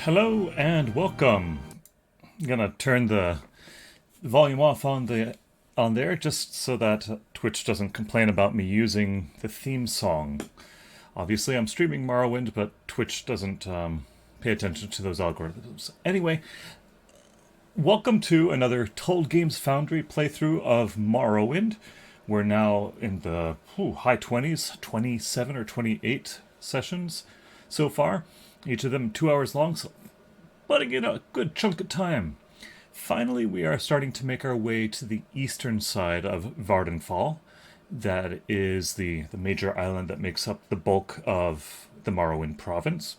Hello and welcome. I'm gonna turn the volume off on there just so that Twitch doesn't complain about me using the theme song. Obviously, I'm streaming Morrowind, but Twitch doesn't pay attention to those algorithms. Anyway, welcome to another Told Games Foundry playthrough of Morrowind. We're now in the high 20s, 27 or 28 sessions so far. Each of them 2 hours long, so putting in a good chunk of time. Finally, we are starting to make our way to the eastern side of Vardenfall. That is the major island that makes up the bulk of the Morrowind province.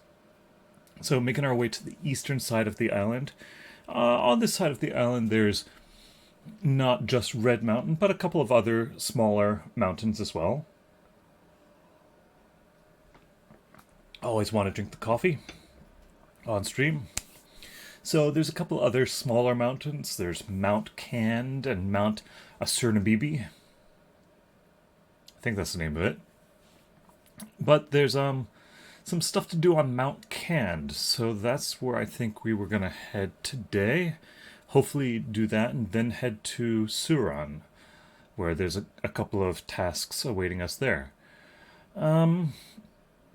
So making our way to the eastern side of the island. On this side of the island, there's not just Red Mountain, but a couple of other smaller mountains as well. Always want to drink the coffee on stream. So there's a couple other smaller mountains. There's Mount Cand and Mount Asurnabibi. I think that's the name of it. But there's some stuff to do on Mount Cand, so that's where I think we were going to head today. Hopefully do that and then head to Suran, where there's a couple of tasks awaiting us there.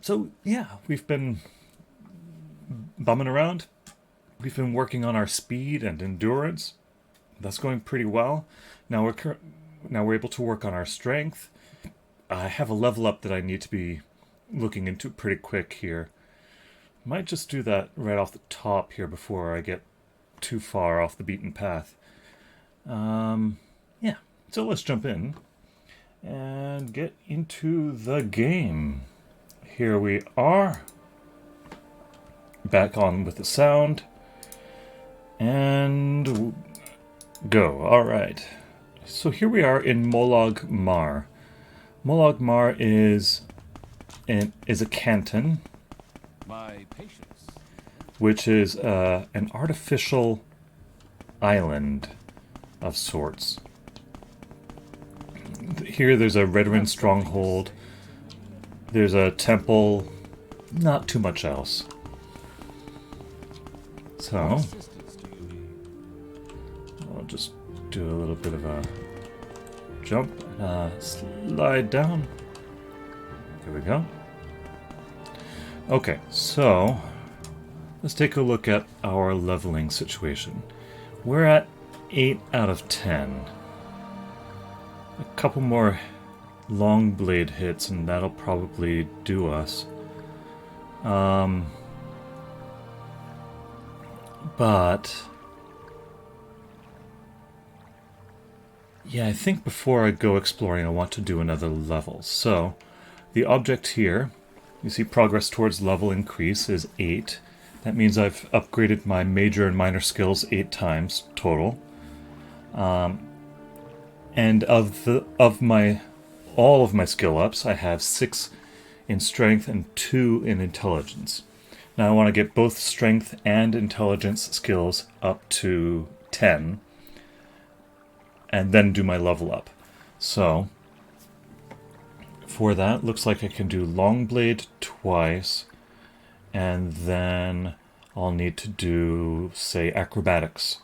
So yeah, we've been bumming around. We've been working on our speed and endurance. That's going pretty well. Now we're able to work on our strength. I have a level up that I need to be looking into pretty quick here. Might just do that right off the top here before I get too far off the beaten path. Yeah, so let's jump in and get into the game. Here we are, back on with the sound, and go. Alright, so here we are in Molag Mar. Molag Mar is a canton, which is an artificial island of sorts. Here there's a Redwind stronghold. There's a temple, not too much else. So, I'll just do a little bit of a jump, slide down. There we go. Okay, so let's take a look at our leveling situation. We're at 8 out of 10. A couple more long blade hits and that'll probably do us. But yeah, I think before I go exploring I want to do another level. So the object here, you see progress towards level increase is 8. That means I've upgraded my major and minor skills 8 times total. And all of my skill ups, I have 6 in strength and 2 in intelligence. Now I want to get both strength and intelligence skills up to 10, and then do my level up. So, for that, looks like I can do long blade twice, and then I'll need to do, say, acrobatics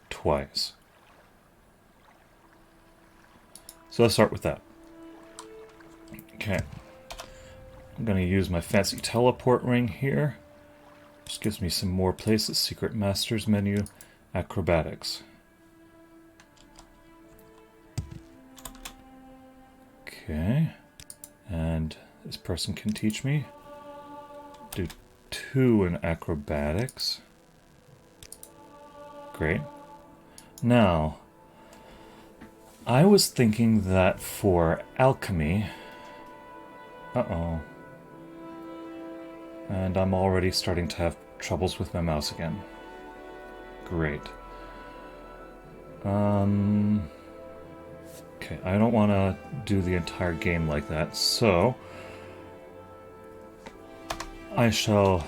twice. So let's start with that. Okay, I'm going to use my fancy teleport ring here. Just gives me some more places. Secret Masters menu, acrobatics. Okay, and this person can teach me. Do 2 in acrobatics. Great. Now, I was thinking that for alchemy... Uh-oh. And I'm already starting to have troubles with my mouse again. Great. Okay, I don't want to do the entire game like that, so I shall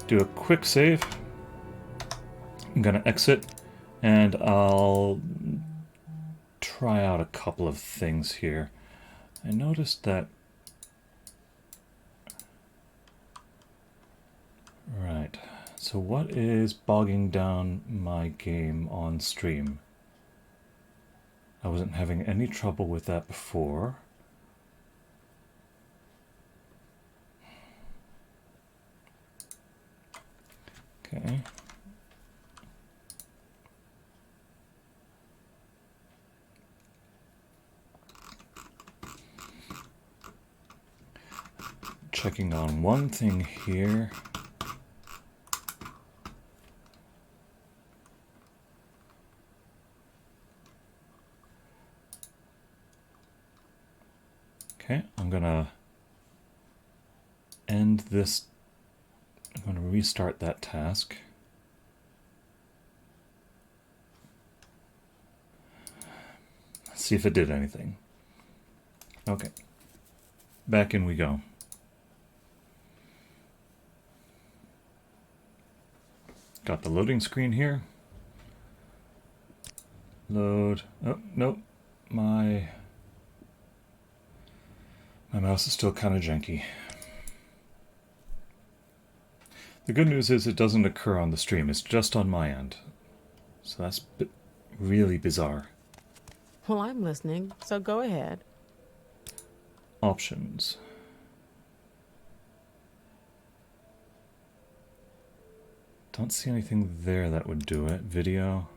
do a quick save. I'm gonna exit, and I'll try out a couple of things here. I noticed that... Right. So what is bogging down my game on stream? I wasn't having any trouble with that before. Okay. Checking on one thing here. Okay, I'm gonna end this. I'm gonna restart that task. See if it did anything. Okay, back in we go. Got the loading screen here. Load. Oh, nope. My mouse is still kind of janky. The good news is it doesn't occur on the stream. It's just on my end. So that's really bizarre. Well, I'm listening, so go ahead. Options. Don't see anything there that would do it. Video.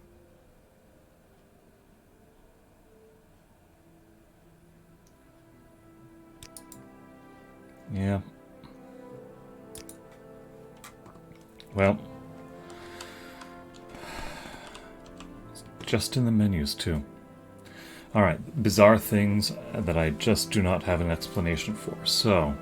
Yeah. Well. Just in the menus, too. Alright, bizarre things that I just do not have an explanation for. So,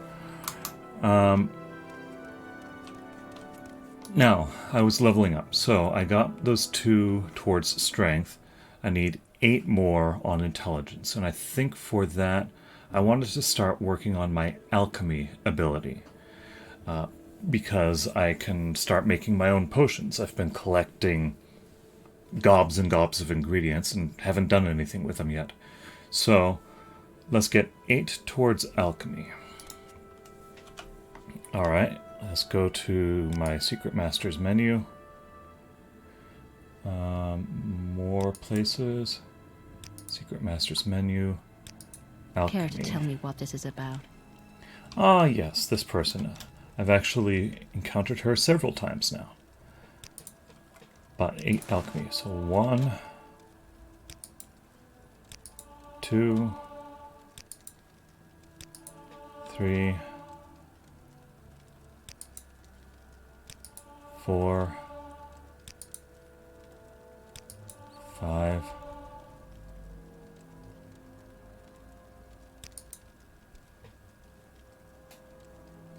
now, I was leveling up. So, I got those 2 towards strength. I need 8 more on intelligence. And I think for that, I wanted to start working on my alchemy ability. Because I can start making my own potions. I've been collecting gobs and gobs of ingredients and haven't done anything with them yet. So, let's get 8 towards alchemy. Alright, let's go to my Secret Masters menu. More places. Secret Masters menu. Alchemy. Care to tell me what this is about? Ah, yes, this person. I've actually encountered her several times now. About 8 alchemy. So 1, 2, 3, 4, 5.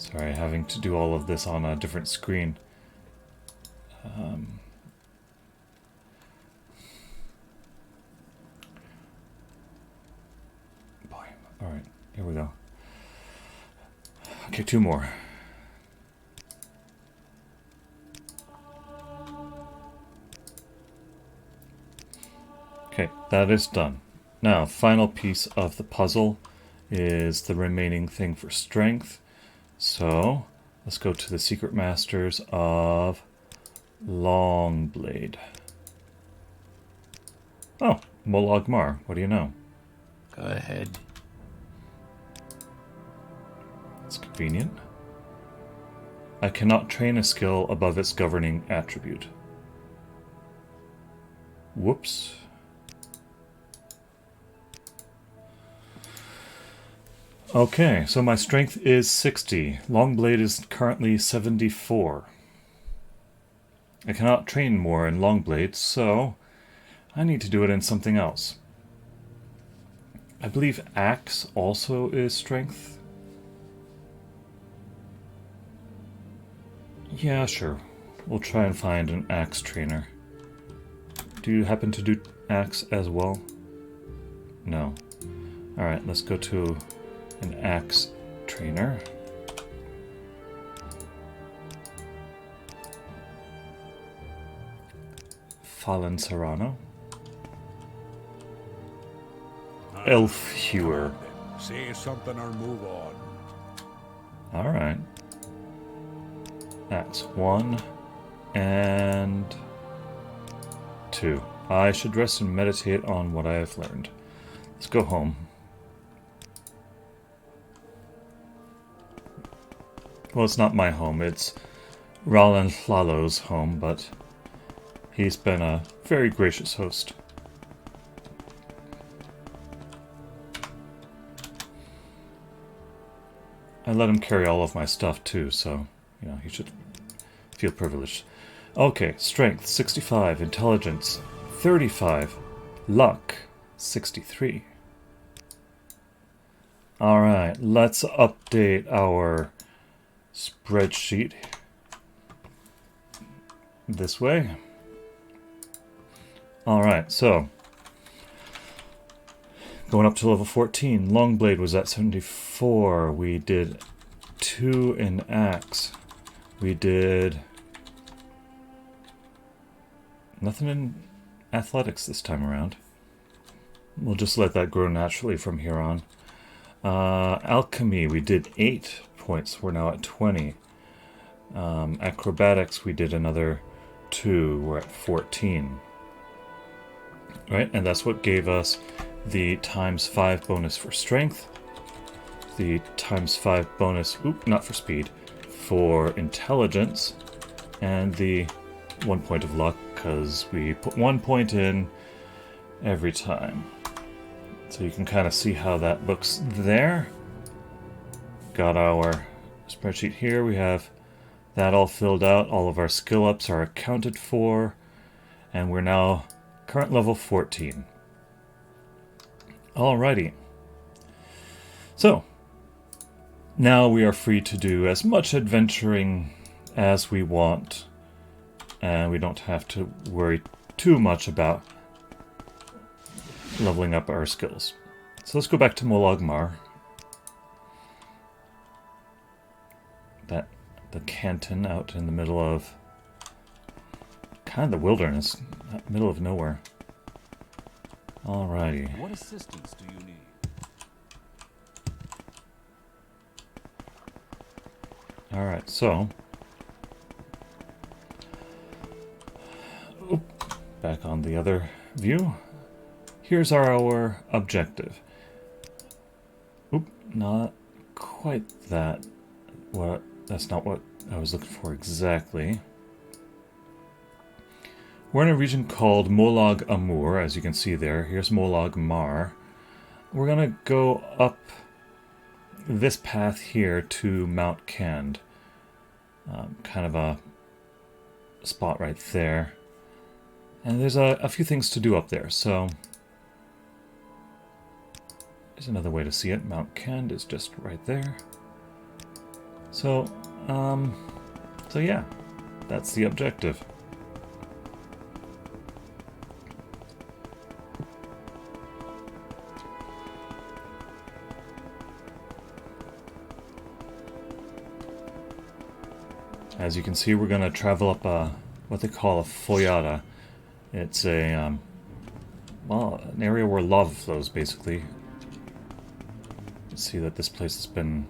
Sorry, having to do all of this on a different screen. Boy, alright, here we go. Okay, 2 more. Okay, that is done. Now, final piece of the puzzle is the remaining thing for strength. So, let's go to the Secret Masters of Longblade. Oh, Molag Mar. What do you know? Go ahead. It's convenient. I cannot train a skill above its governing attribute. Whoops. Okay, so my strength is 60. Longblade is currently 74. I cannot train more in Longblade, so I need to do it in something else. I believe Axe also is strength. Yeah, sure. We'll try and find an Axe trainer. Do you happen to do Axe as well? No. Alright, let's go to an Axe trainer. Fallen Serrano. Elf Hewer. Say something or move on. Alright. Axe 1, And 2. I should rest and meditate on what I have learned. Let's go home. Well, it's not my home, it's Roland Lalo's home, but he's been a very gracious host. I let him carry all of my stuff too, so, you know, he should feel privileged. Okay, strength 65, intelligence 35, luck 63. Alright, let's update our spreadsheet this way. Alright, so going up to level 14. Longblade was at 74. We did 2 in axe. We did nothing in athletics this time around. We'll just let that grow naturally from here on. Alchemy, we did 8 points. We're now at 20. Acrobatics, we did another 2. We're at 14. Right, and that's what gave us the ×5 bonus for strength, the ×5 bonus, not for speed, for intelligence, and the 1 point of luck, because we put 1 point in every time. So you can kind of see how that looks there. Got our spreadsheet here. We have that all filled out. All of our skill ups are accounted for, and we're now current level 14. Alrighty. So, now we are free to do as much adventuring as we want, and we don't have to worry too much about leveling up our skills. So let's go back to Molag Mar. The canton out in the middle of kind of the wilderness, middle of nowhere. Alrighty. What assistance do you need? Alright, so back on the other view. Here's our objective. Not quite that. That's not what I was looking for exactly. We're in a region called Molag Mar, as you can see there. Here's Molag Mar. We're gonna go up this path here to Mount Cand. Kind of a spot right there. And there's a few things to do up there, so there's another way to see it. Mount Cand is just right there. So yeah, that's the objective. As you can see, we're going to travel up what they call a foyada. It's a, well, an area where lava flows, basically. You can see that this place has been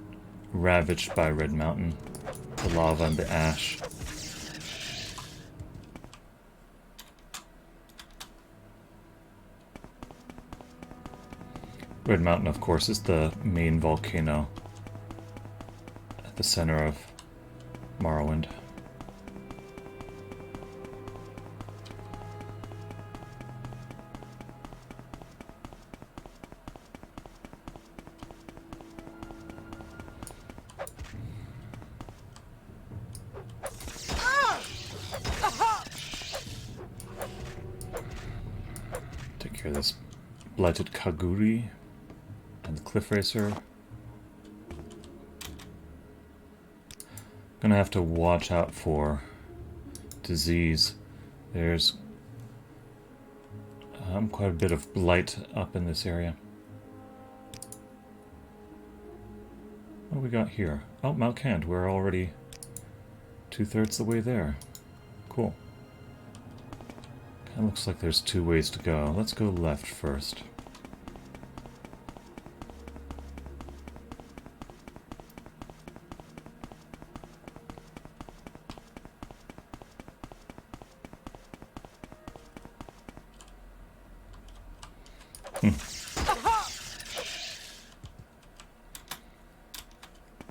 ravaged by Red Mountain, the lava and the ash. Red Mountain, of course, is the main volcano at the center of Morrowind. Take care of this blighted Kaguri and the Cliff Racer. Gonna have to watch out for disease. There's quite a bit of blight up in this area. What do we got here? Oh, Mount Cand. We're already 2/3 the way there. Cool. Kinda looks like there's 2 ways to go. Let's go left first.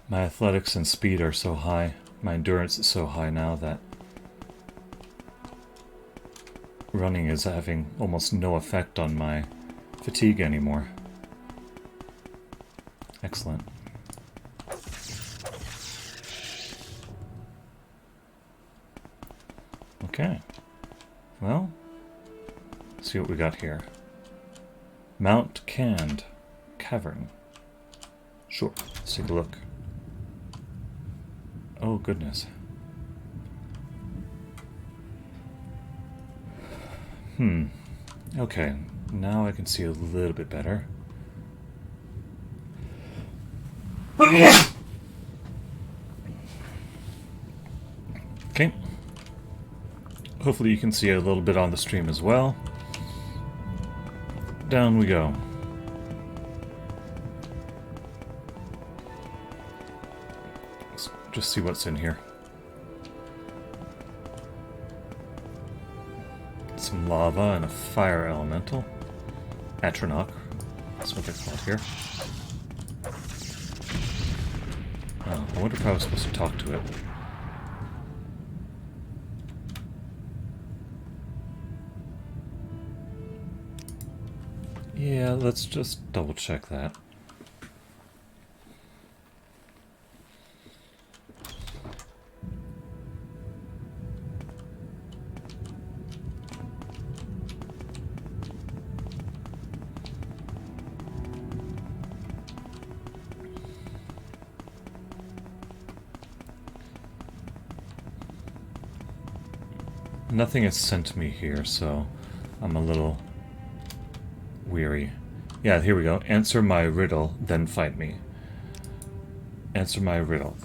My athletics and speed are so high. My endurance is so high now that running is having almost no effect on my fatigue anymore. Excellent. Okay. Well, let's see what we got here. Mount Canned Cavern. Sure, let's take a look. Oh, goodness. Okay, now I can see a little bit better. Okay. Hopefully you can see a little bit on the stream as well. Down we go. Let's just see what's in here. Some lava and a fire elemental. Atronach. That's what they're called here. Oh, I wonder if I was supposed to talk to it. Yeah, let's just double check that. Nothing is sent to me here, so I'm a little weary. Yeah, here we go. Answer my riddle, then fight me. Answer my riddle.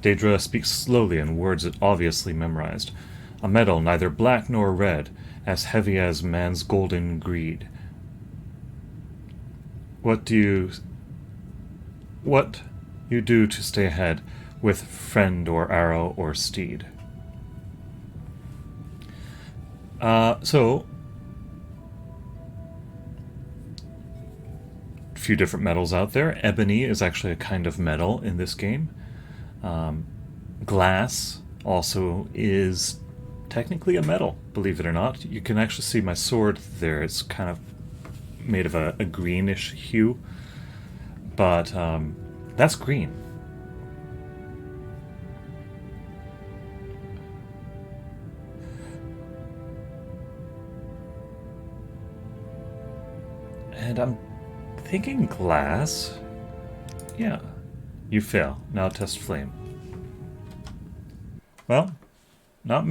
Daedra speaks slowly in words it obviously memorized. A metal neither black nor red, as heavy as man's golden greed. What you do to stay ahead with friend or arrow or steed? So a few different metals out there. Ebony is actually a kind of metal in this game. Glass also is technically a metal, believe it or not. You can actually see my sword there. It's kind of made of a greenish hue, but that's green. And I'm thinking glass. Yeah. You fail. Now test flame. Well, not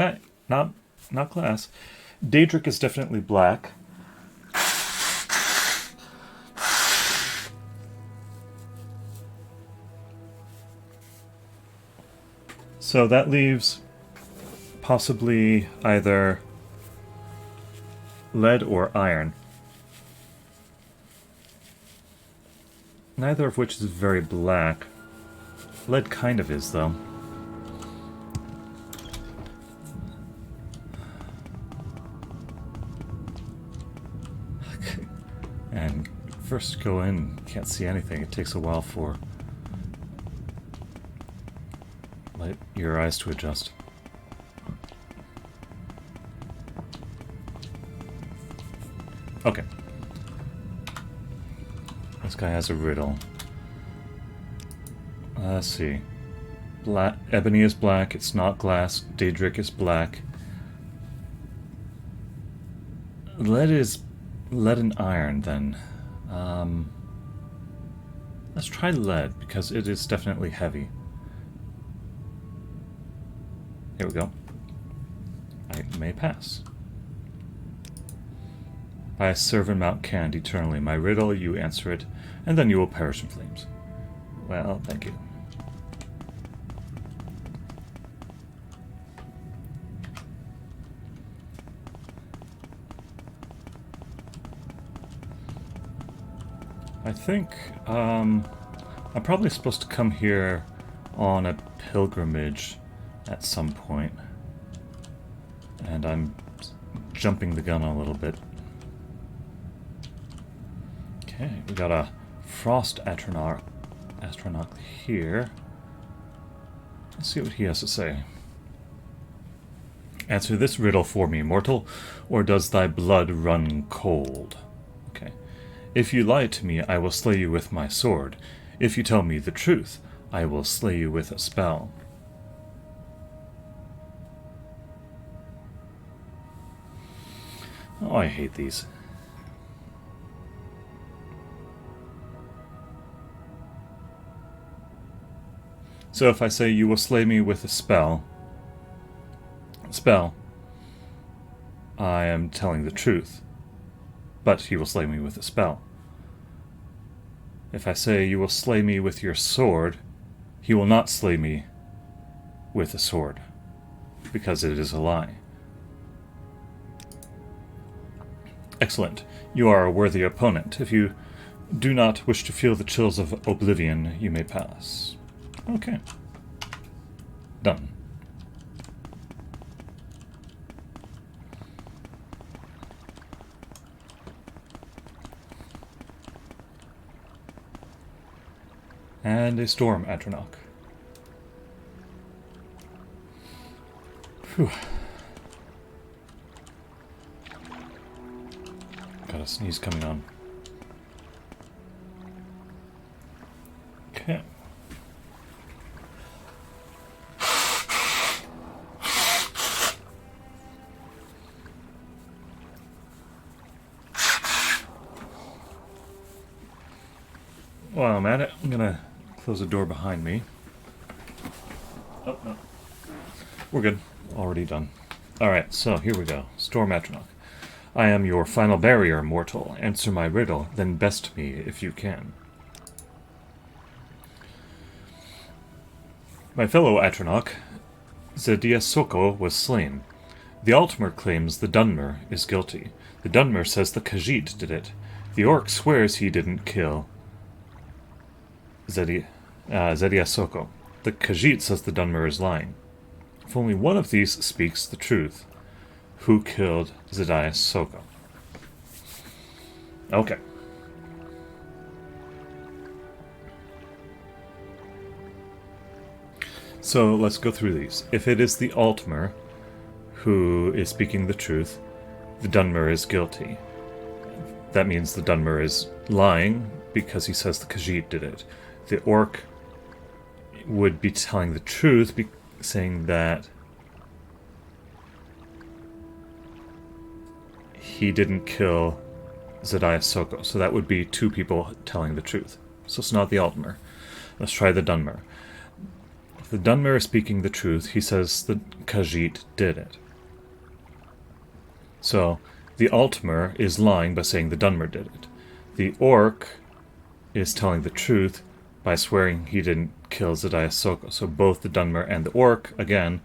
glass. Daedric is definitely black. So that leaves possibly either lead or iron. Neither of which is very black. Lead kind of is, though. And first go in, can't see anything. It takes a while for your eyes to adjust. Okay. This guy has a riddle. Let's see. Ebony is black. It's not glass. Daedric is black. Lead and iron, then. Let's try lead, because it is definitely heavy. Here we go. I may pass. I serve and mount canned eternally. My riddle, you answer it, and then you will perish in flames. Well, thank you. I think I'm probably supposed to come here on a pilgrimage at some point, and I'm jumping the gun a little bit. Okay, we got a frost astronaut here. Let's see what he has to say. Answer this riddle for me, mortal, or does thy blood run cold? Okay. If you lie to me, I will slay you with my sword. If you tell me the truth, I will slay you with a spell. Oh, I hate these. So if I say you will slay me with a spell, I am telling the truth, but he will slay me with a spell. If I say you will slay me with your sword, he will not slay me with a sword, because it is a lie. Excellent. You are a worthy opponent. If you do not wish to feel the chills of oblivion, you may pass. Okay. Done. And a storm Atronach. Whew. Got a sneeze coming on. Okay. While I'm at it, I'm gonna close the door behind me. Oh, no. We're good. Already done. Alright, so here we go. Storm Atronach. I am your final barrier, mortal. Answer my riddle, then best me if you can. My fellow Atronach, Zediasoko was slain. The Altmer claims the Dunmer is guilty. The Dunmer says the Khajiit did it. The Orc swears he didn't kill Zediasoko. The Khajiit says the Dunmer is lying. If only one of these speaks the truth, who killed Zediasoko? Okay. So let's go through these. If it is the Altmer who is speaking the truth, the Dunmer is guilty. That means the Dunmer is lying because he says the Khajiit did it. The Orc would be telling the truth, saying that he didn't kill Zediasoko. So that would be two people telling the truth. So it's not the Altmer. Let's try the Dunmer. If the Dunmer is speaking the truth, he says the Khajiit did it. So the Altmer is lying by saying the Dunmer did it. The Orc is telling the truth by swearing he didn't kill Zediasoko. So both the Dunmer and the Orc, again,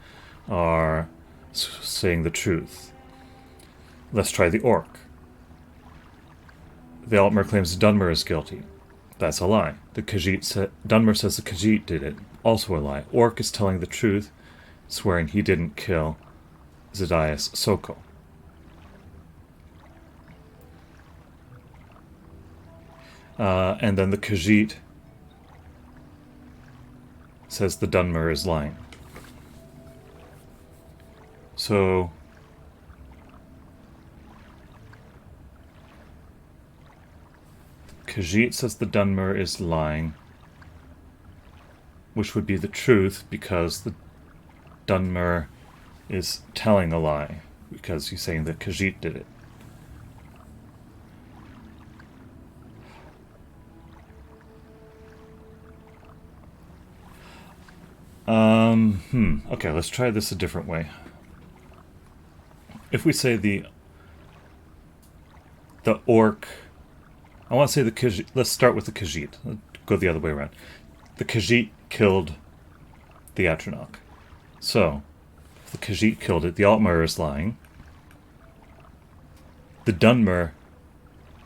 are saying the truth. Let's try the Orc. The Altmer claims Dunmer is guilty. That's a lie. The Dunmer says the Khajiit did it. Also a lie. Orc is telling the truth, swearing he didn't kill Zediasoko. And then the Khajiit says the Dunmer is lying. So Khajiit says the Dunmer is lying, which would be the truth because the Dunmer is telling a lie because he's saying that Khajiit did it. Okay, let's try this a different way. If we say the Orc, I want to say the Khajiit, let's start with the Khajiit. Let's go the other way around. The Khajiit killed the Atronach. So, if the Khajiit killed it, the Altmer is lying. The Dunmer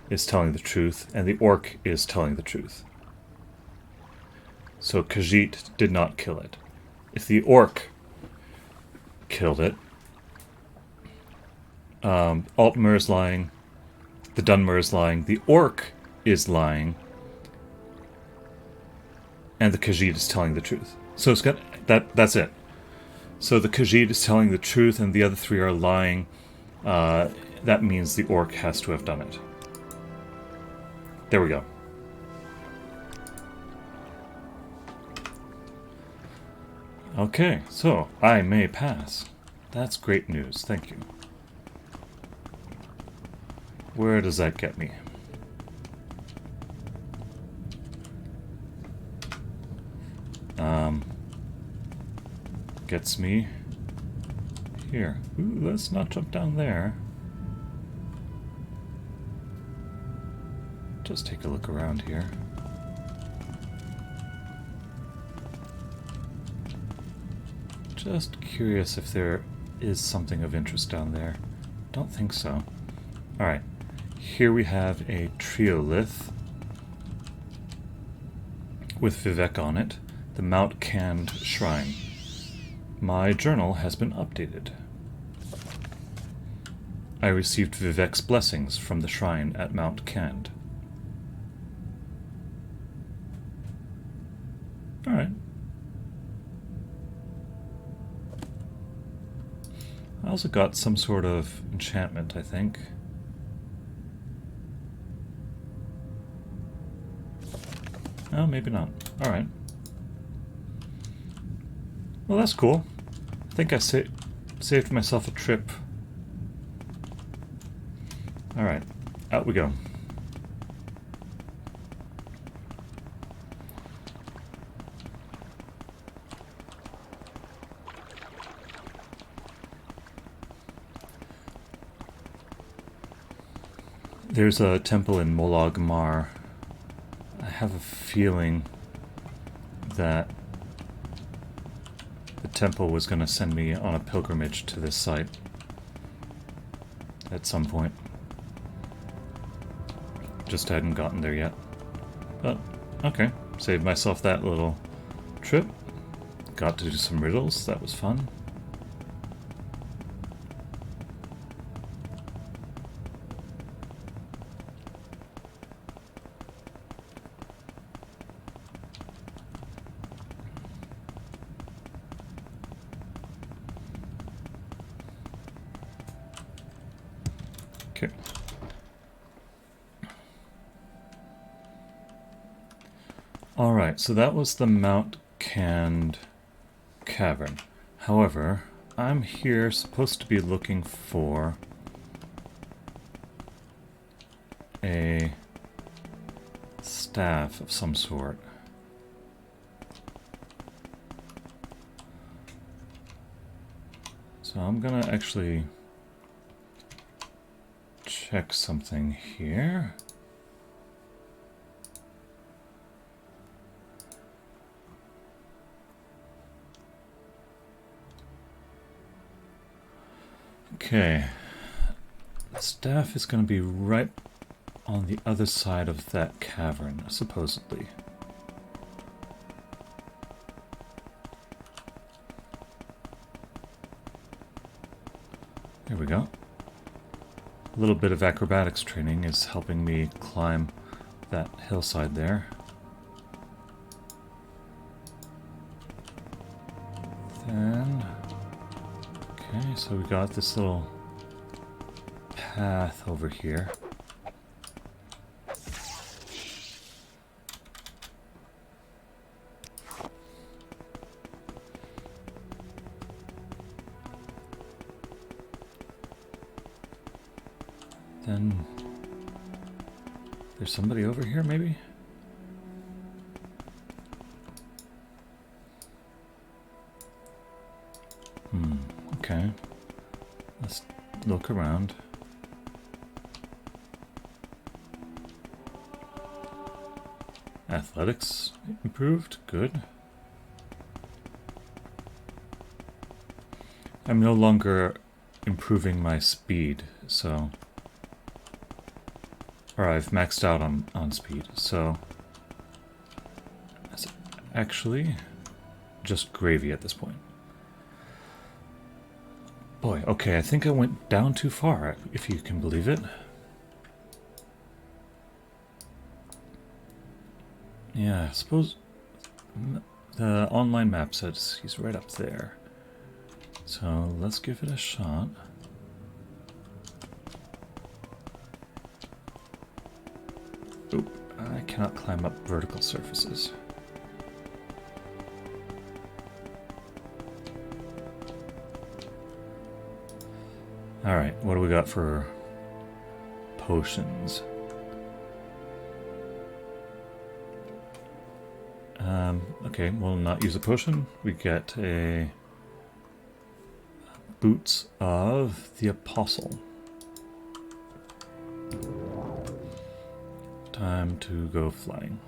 is telling the truth, and the Orc is telling the truth. So Khajiit did not kill it. If the Orc killed it, Altmer is lying, the Dunmer is lying. The Orc is lying, and the Khajiit is telling the truth. So it's got that's it. So the Khajiit is telling the truth, and the other three are lying. That means the orc has to have done it. There we go. Okay, so I may pass. That's great news, thank you. Where does that get me? Gets me here. Ooh, let's not jump down there. Just take a look around here. Just curious if there is something of interest down there. Don't think so. Alright, here we have a triolith with Vivek on it, the Mount Cand Shrine. My journal has been updated. I received Vivek's blessings from the shrine at Mount Cand. Alright. I also got some sort of enchantment, I think. Oh, maybe not. Alright. Well, that's cool. I think I saved myself a trip. Alright, out we go. There's a temple in Molag Mar. I have a feeling that the temple was going to send me on a pilgrimage to this site at some point. Just hadn't gotten there yet. But, okay. Saved myself that little trip. Got to do some riddles. That was fun. Okay. Alright, so that was the Mount Cand Cavern. However, I'm here supposed to be looking for a staff of some sort. So I'm gonna actually check something here. Okay, the staff is going to be right on the other side of that cavern, supposedly. There we go. A little bit of acrobatics training is helping me climb that hillside there. Then... okay, so we got this little path over here. Then there's somebody over here, maybe? Okay. Let's look around. Athletics improved. Good. I'm no longer improving my speed, so... or I've maxed out on speed, so... that's actually just gravy at this point. Boy, okay, I think I went down too far, if you can believe it. Yeah, I suppose the online map says he's right up there. So let's give it a shot. Oop, I cannot climb up vertical surfaces. Alright, what do we got for potions? Okay, we'll not use a potion. We get a Boots of the Apostle. Time to go flying.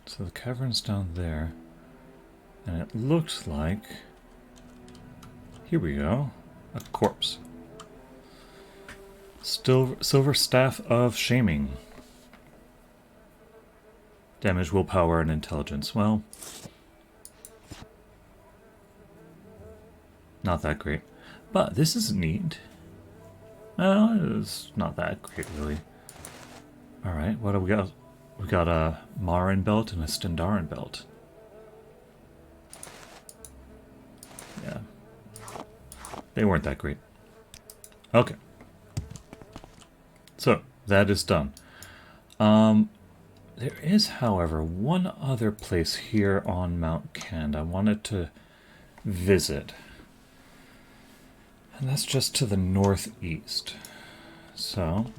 So the cavern's down there, and it looks like, here we go, a corpse. Still, Silver Staff of Shaming. Damage, willpower, and intelligence. Well, not that great. But this is neat. Well, it's not that great, really. Alright, what do we got? We got a Marin belt and a Stendarin belt. Yeah. They weren't that great. Okay. So, that is done. There is, however, one other place here on Mount Kend I wanted to visit. And that's just to the northeast. So,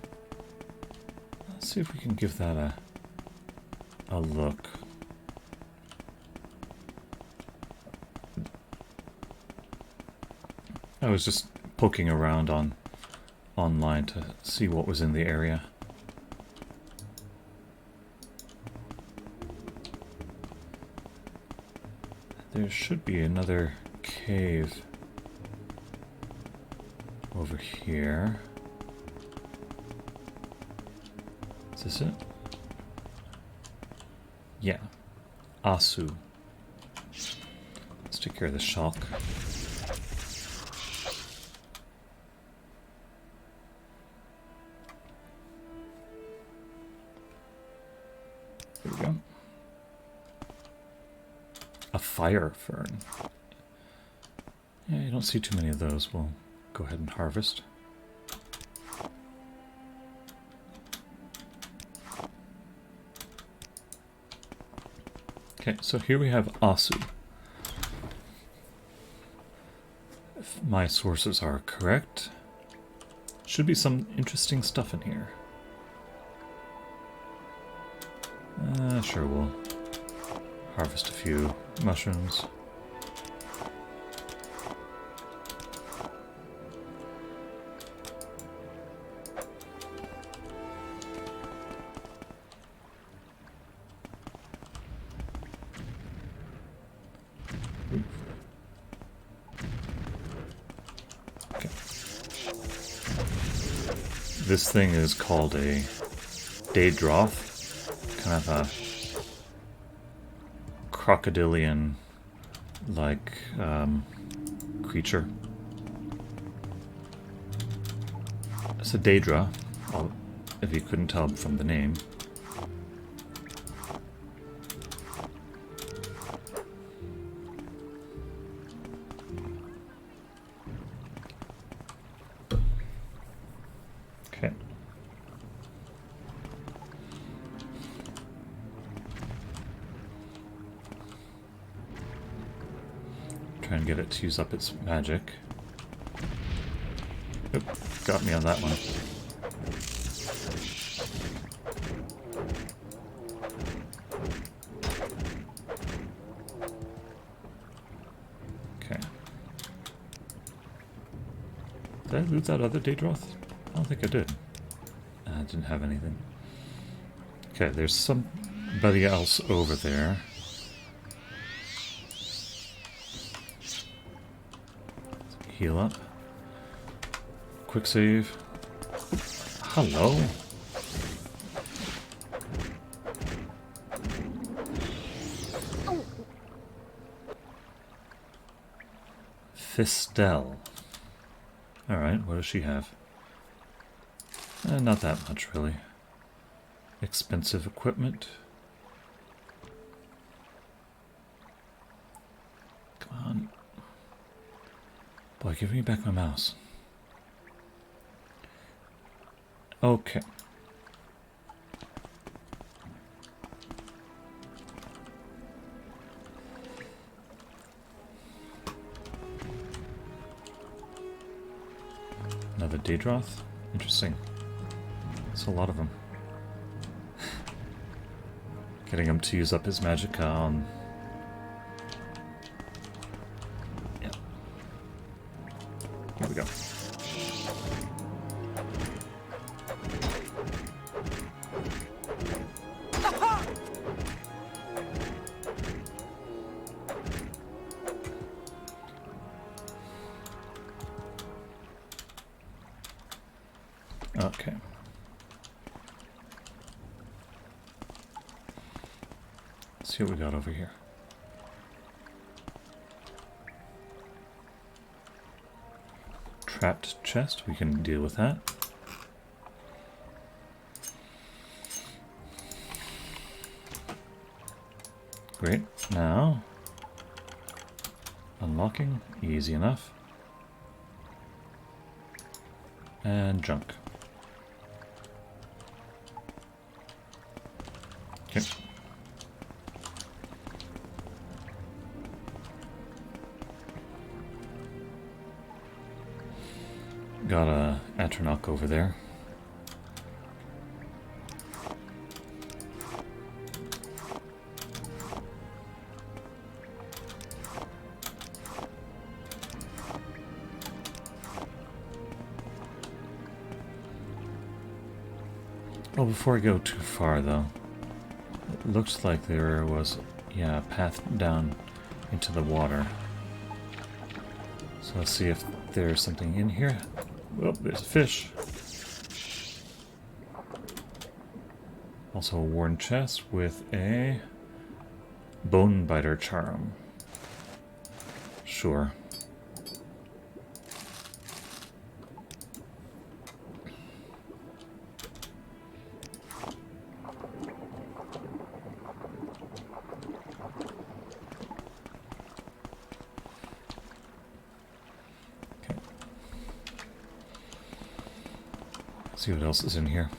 let's see if we can give that a look. I was just poking around online to see what was in the area. There should be another cave over here. Is this it? Yeah. Asu. Let's take care of the shock. There we go. A fire fern. Yeah, you don't see too many of those. We'll go ahead and harvest. Okay, so here we have Asu. If my sources are correct, should be some interesting stuff in here. Sure, we'll harvest a few mushrooms. Okay. This thing is called a Daedroth, kind of a crocodilian like creature. It's a Daedra, if you couldn't tell from the name. Okay. Try and get it to use up its magic. Oop, got me on that one. Okay. Did I lose that other Daedroth? I don't think I did. I didn't have anything. Okay, there's somebody else over there. Heal up. Quick save. Hello. Fistel. Alright, what does she have? Not that much, really. Expensive equipment. Come on. Boy, give me back my mouse. Okay. Another Daedroth? Interesting. That's a lot of them. Getting him to use up his magicka on... Yep. Here we go. Okay. Let's see what we got over here. Trapped chest, we can deal with that. Great. Now, unlocking, easy enough. And junk. Okay. Got a Atronach over there. Oh, before I go too far, though, it looks like there was, yeah, a path down into the water. So let's see if there's something in here. Oh, there's a fish. Also a worn chest with a bone biter charm. Sure. See what else is in here.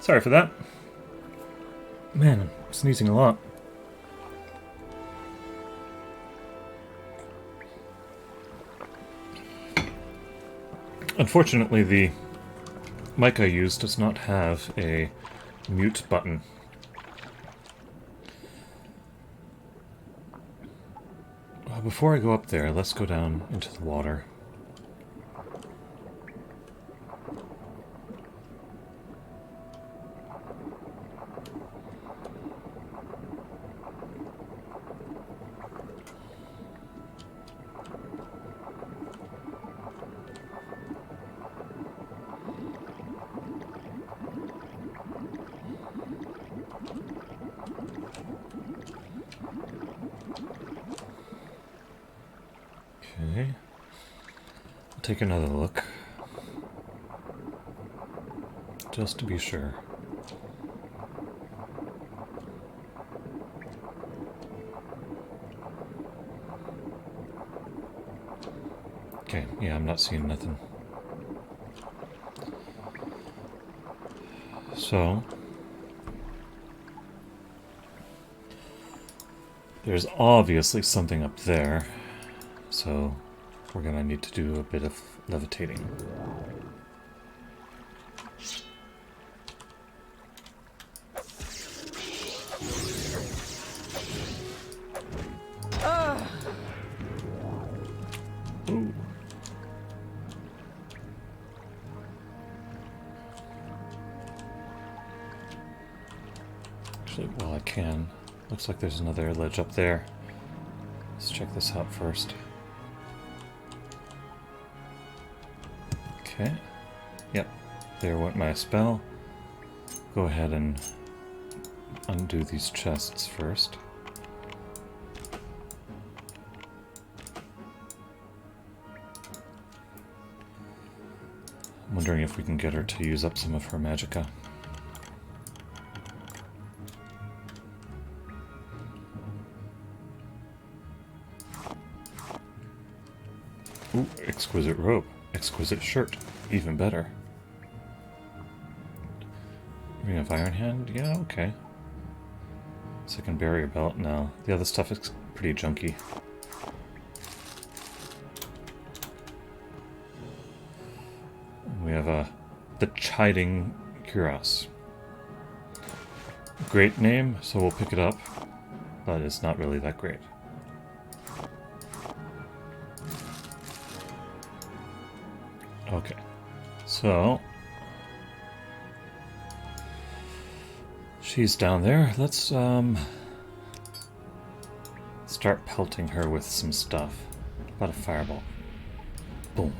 Sorry for that. Man, I'm sneezing a lot. Unfortunately, the mic I use does not have a mute button. Well, before I go up there, let's go down into the water. Okay. I'll take another look. Just to be sure. Okay, yeah, I'm not seeing nothing. So, there's obviously something up there. So, we're gonna need to do a bit of levitating. Ooh. Actually, well, I can. Looks like there's another ledge up there. Let's check this out first. Okay. Yep. There went my spell. Go ahead and undo these chests first. I'm wondering if we can get her to use up some of her magicka. Ooh, exquisite robe. Exquisite shirt. Even better. Ring of Iron Hand? Yeah, okay. Second barrier belt? No. The other stuff is pretty junky. We have the Chiding Cuirass. Great name, so we'll pick it up, but it's not really that great. Okay, so she's down there. Let's start pelting her with some stuff. About a fireball. Boom.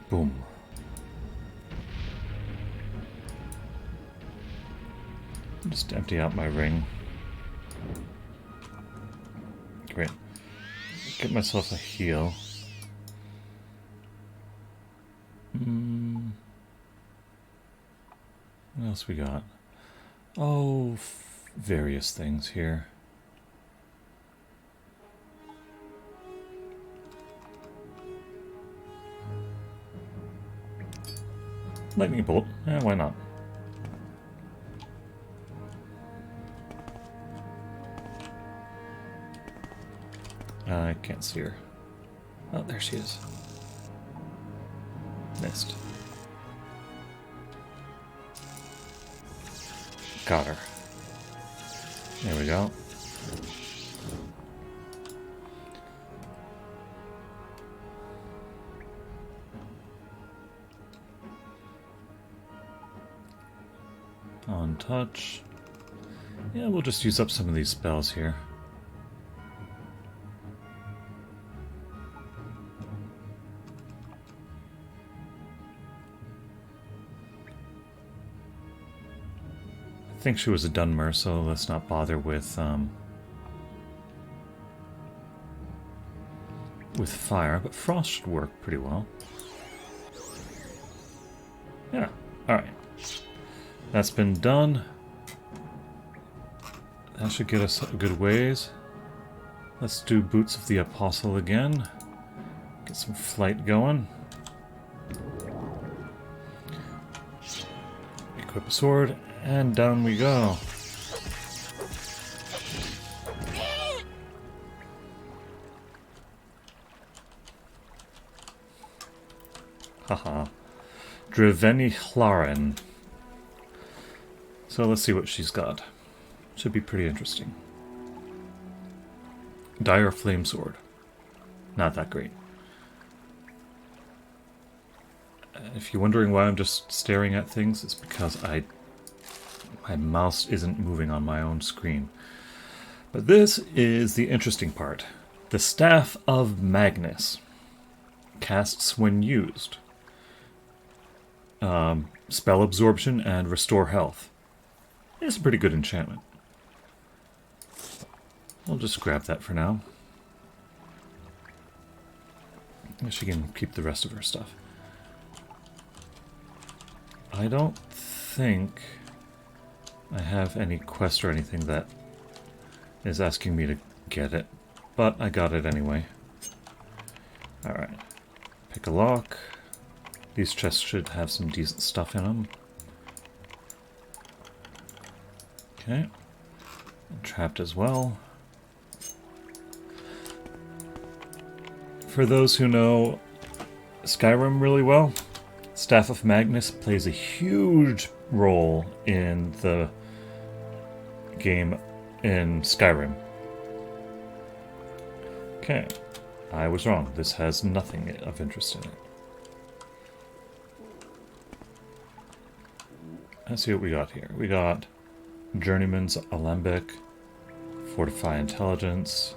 Boom. Just empty out my ring. Great. Get myself a heal. What else we got? Oh, various things here. Lightning bolt. Why not? I can't see her. Oh, there she is. Missed. Got her. There we go. On touch. Yeah, we'll just use up some of these spells here. I think she was a Dunmer, so let's not bother with fire, but frost should work pretty well. Yeah, alright. That's been done. That should get us a good ways. Let's do Boots of the Apostle again. Get some flight going. Equip a sword, and down we go. Haha. Dreveni Hlaren. So let's see what she's got. Should be pretty interesting. Dire Flame Sword. Not that great. If you're wondering why I'm just staring at things, it's because my mouse isn't moving on my own screen. But this is the interesting part. The Staff of Magnus. Casts when used. Spell absorption and restore health. It's a pretty good enchantment. I'll just grab that for now. She can keep the rest of her stuff. I don't think I have any quest or anything that is asking me to get it, but I got it anyway. Alright. Pick a lock. These chests should have some decent stuff in them. Okay. Trapped as well. For those who know Skyrim really well, Staff of Magnus plays a huge role in the game in Skyrim. Okay, I was wrong. This has nothing of interest in it. Let's see what we got here. We got Journeyman's Alembic, Fortify Intelligence,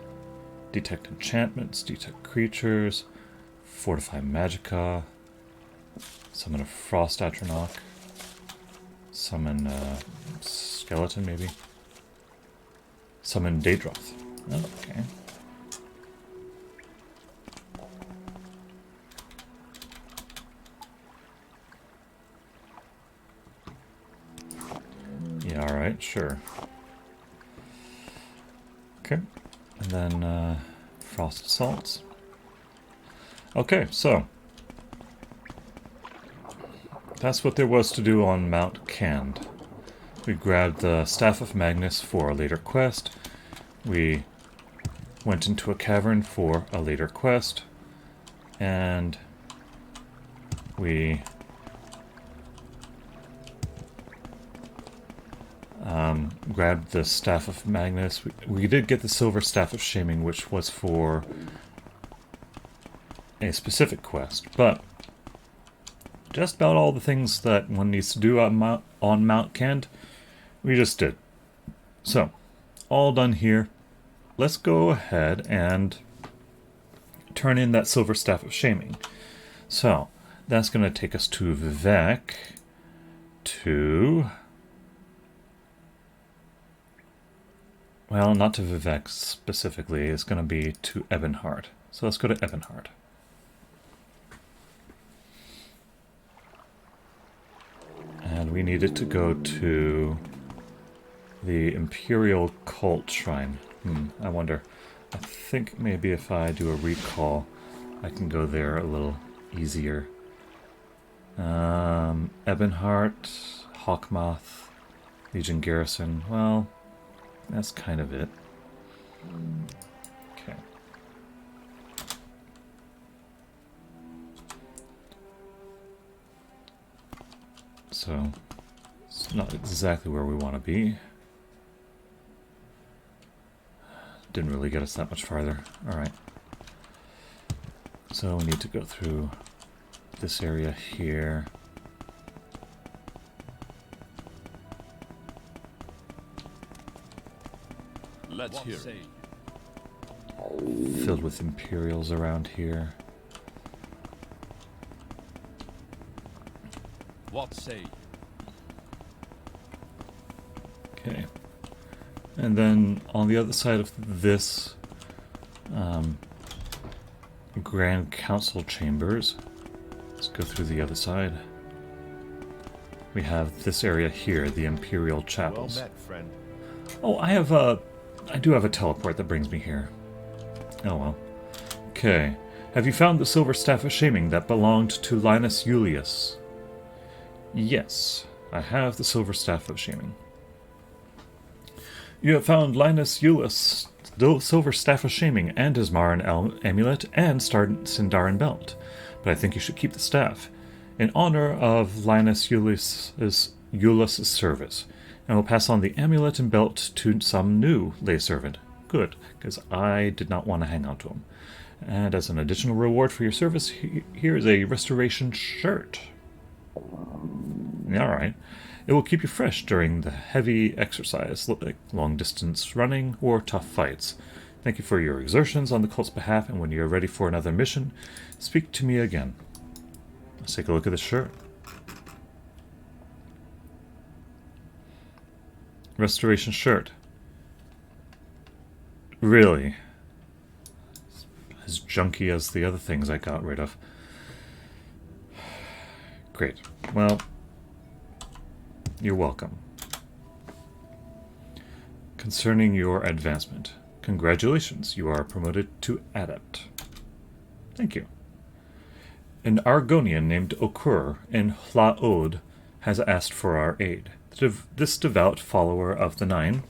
Detect Enchantments, Detect Creatures, Fortify Magicka, Summon a Frost Atronach, Summon Skeleton maybe, Summon Daedroth. Oh, okay. Yeah, alright, sure. Okay, and then Frost Assaults. Okay, so that's what there was to do on Mount Cand. We grabbed the Staff of Magnus for a later quest. We went into a cavern for a later quest. And we grabbed the Staff of Magnus. We did get the Silver Staff of Shaming, which was for a specific quest, but just about all the things that one needs to do on Mount Cand, we just did. So, all done here. Let's go ahead and turn in that Silver Staff of Shaming. So, that's going to take us to Vivek, to... Well, not to Vivek specifically, it's going to be to Ebonheart. So let's go to Ebonheart. And we needed to go to the Imperial Cult Shrine. I wonder. I think maybe if I do a recall, I can go there a little easier. Ebonheart, Hawkmoth, Legion Garrison. Well, that's kind of it. Okay. So, it's not exactly where we want to be. Didn't really get us that much farther. Alright. So we need to go through this area here. Let's hear it. Filled with Imperials around here. What say? Okay. And then on the other side of this Grand Council Chambers, let's go through the other side. We have this area here, the Imperial Chapels. Well met, friend. Oh, I do have a teleport that brings me here. Oh well. Okay. Have you found the Silver Staff of Shaming that belonged to Linus Julius? Yes, I have the Silver Staff of Shaming. You have found Linus Julius, the Silver Staff of Shaming, and his Marin Amulet, and Sindarin Belt. But I think you should keep the staff, in honor of Linus Julius's service, and will pass on the amulet and belt to some new lay servant. Good, because I did not want to hang on to him. And as an additional reward for your service, here is a restoration shirt. Alright. It will keep you fresh during the heavy exercise, like long-distance running or tough fights. Thank you for your exertions on the cult's behalf, and when you are ready for another mission, speak to me again. Let's take a look at this shirt. Restoration shirt. Really? As junky as the other things I got rid of. Great. Well, you're welcome. Concerning your advancement, congratulations, you are promoted to Adept. Thank you. An Argonian named Okur in Hlaod has asked for our aid. This devout follower of the Nine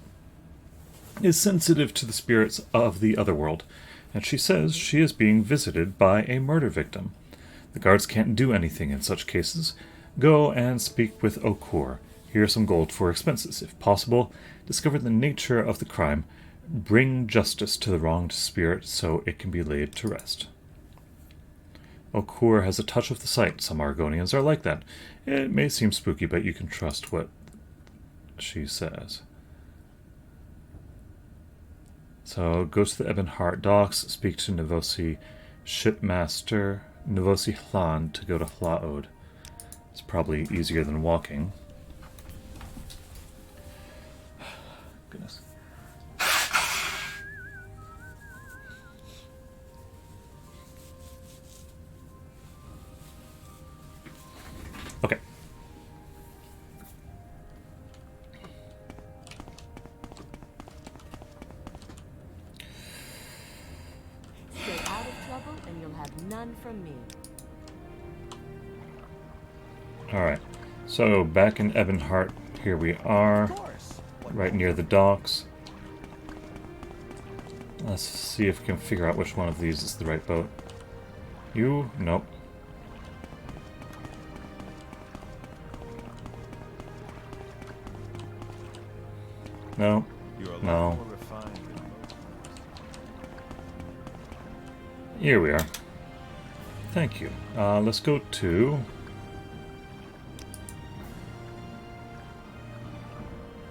is sensitive to the spirits of the otherworld, and she says she is being visited by a murder victim. The guards can't do anything in such cases. Go and speak with Okur. Here's some gold for expenses. If possible, discover the nature of the crime. Bring justice to the wronged spirit so it can be laid to rest. Okur has a touch of the sight. Some Argonians are like that. It may seem spooky, but you can trust what she says. So go to the Ebonheart docks, speak to Novosi shipmaster Novosi Hlan to go to Hlaod. It's probably easier than walking. Goodness. Okay. Stay out of trouble and you'll have none from me. Alright. So back in Ebonheart, here we are. Right near the docks. Let's see if we can figure out which one of these is the right boat. You? Nope. No. No. Here we are. Thank you. Let's go to...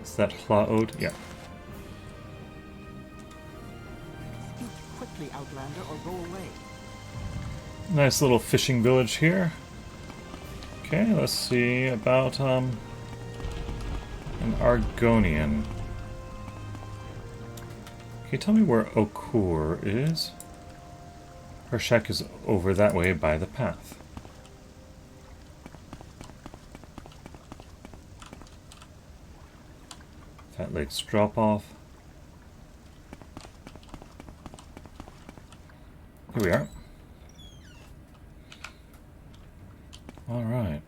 Is that Hlaod? Yeah. Speak quickly, Outlander, or go away. Nice little fishing village here. Okay, let's see about an Argonian. Can you tell me where Okur is? Her shack is over that way by the path. Fat Lake's drop off. Here we are. Alright.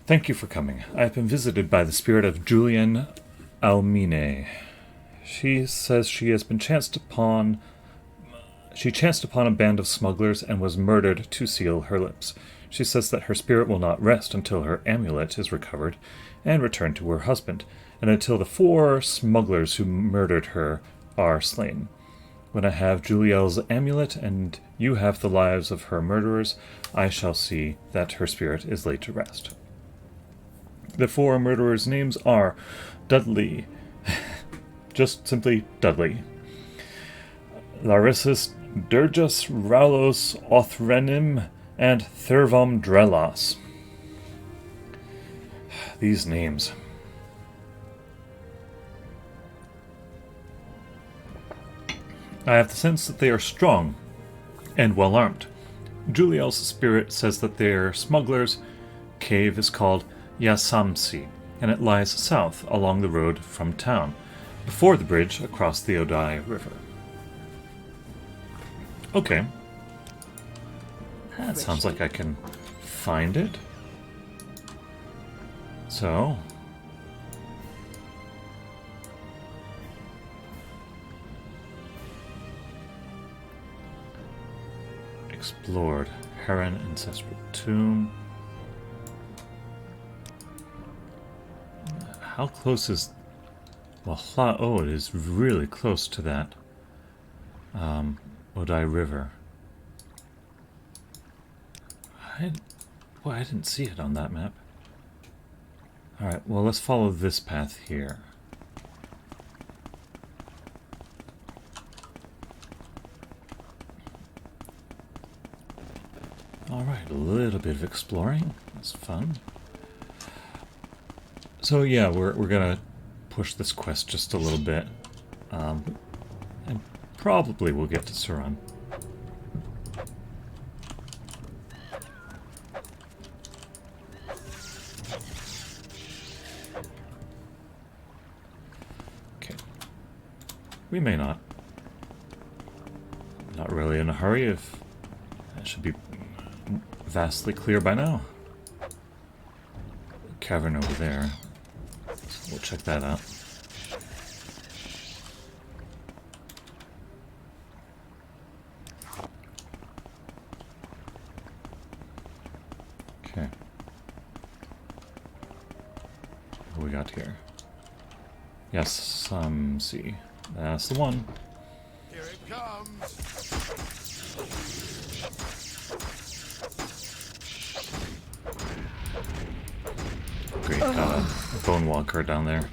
Thank you for coming. I have been visited by the spirit of Julian Almine. She says she has been chanced upon a band of smugglers and was murdered to seal her lips. She says that her spirit will not rest until her amulet is recovered and returned to her husband, and until the 4 smugglers who murdered her are slain. When I have Juliel's amulet and you have the lives of her murderers, I shall see that her spirit is laid to rest. The 4 murderers' names are Dudley, just simply Dudley, Larissus Durgus Raulos Othrenim, and Thurvom Drelas. These names. I have the sense that they are strong and well armed. Juliel's spirit says that they are smugglers. Cave is called Yasamsi, and it lies south along the road from town, before the bridge across the Odai River. Okay. That sounds like I can find it. So... explored. Heron Ancestral Tomb. How close is... well, Hlaod is really close to that. Odai River. I didn't see it on that map. Alright, well, let's follow this path here. Alright, a little bit of exploring. That's fun. So yeah, we're gonna push this quest just a little bit. And probably we'll get to Suran. Okay. We may not. Not really in a hurry. If that should be vastly clear by now. Cavern over there. So we'll check that out. Okay. What do we got here? Yes, see. That's the one. Here it comes. Great, got a bone walker down there.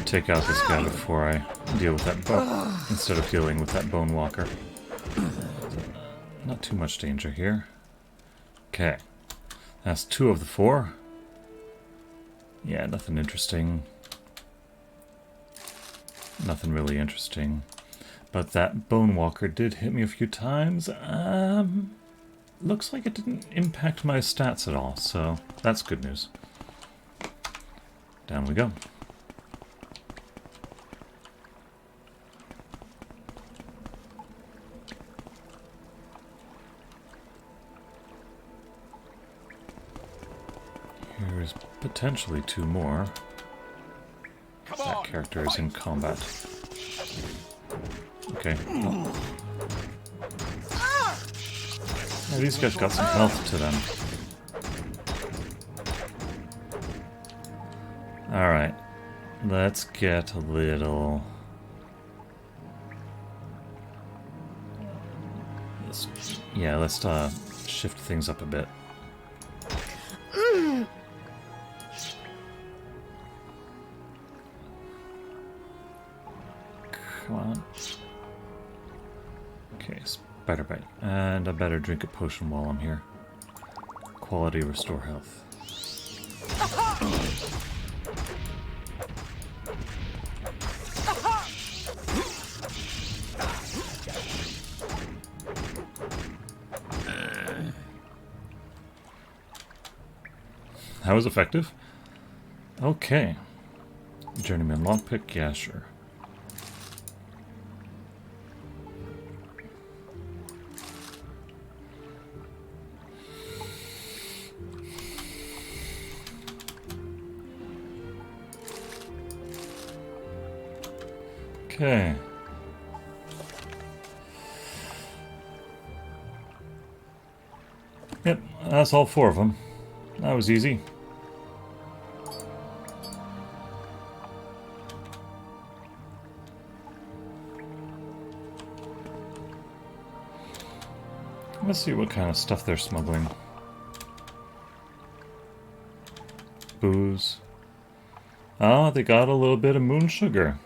take out this guy before I deal with that instead of dealing with that bone walker. Not too much danger here. Okay. That's 2 of the 4. Yeah, nothing interesting. Nothing really interesting. But that bone walker did hit me a few times. Looks like it didn't impact my stats at all, so that's good news. Down we go. Here's potentially 2 more. That character is in combat. Okay. Well. Yeah, these guys got some health to them. Alright. Let's get a little... let's shift things up a bit. Come on. Okay, spider bite. And I better drink a potion while I'm here. Quality restore health. That was effective. Okay. Journeyman lockpick, yeah, sure. Okay. Yep, that's all 4 of them. That was easy. Let's see what kind of stuff they're smuggling. Booze. Ah, they got a little bit of moon sugar.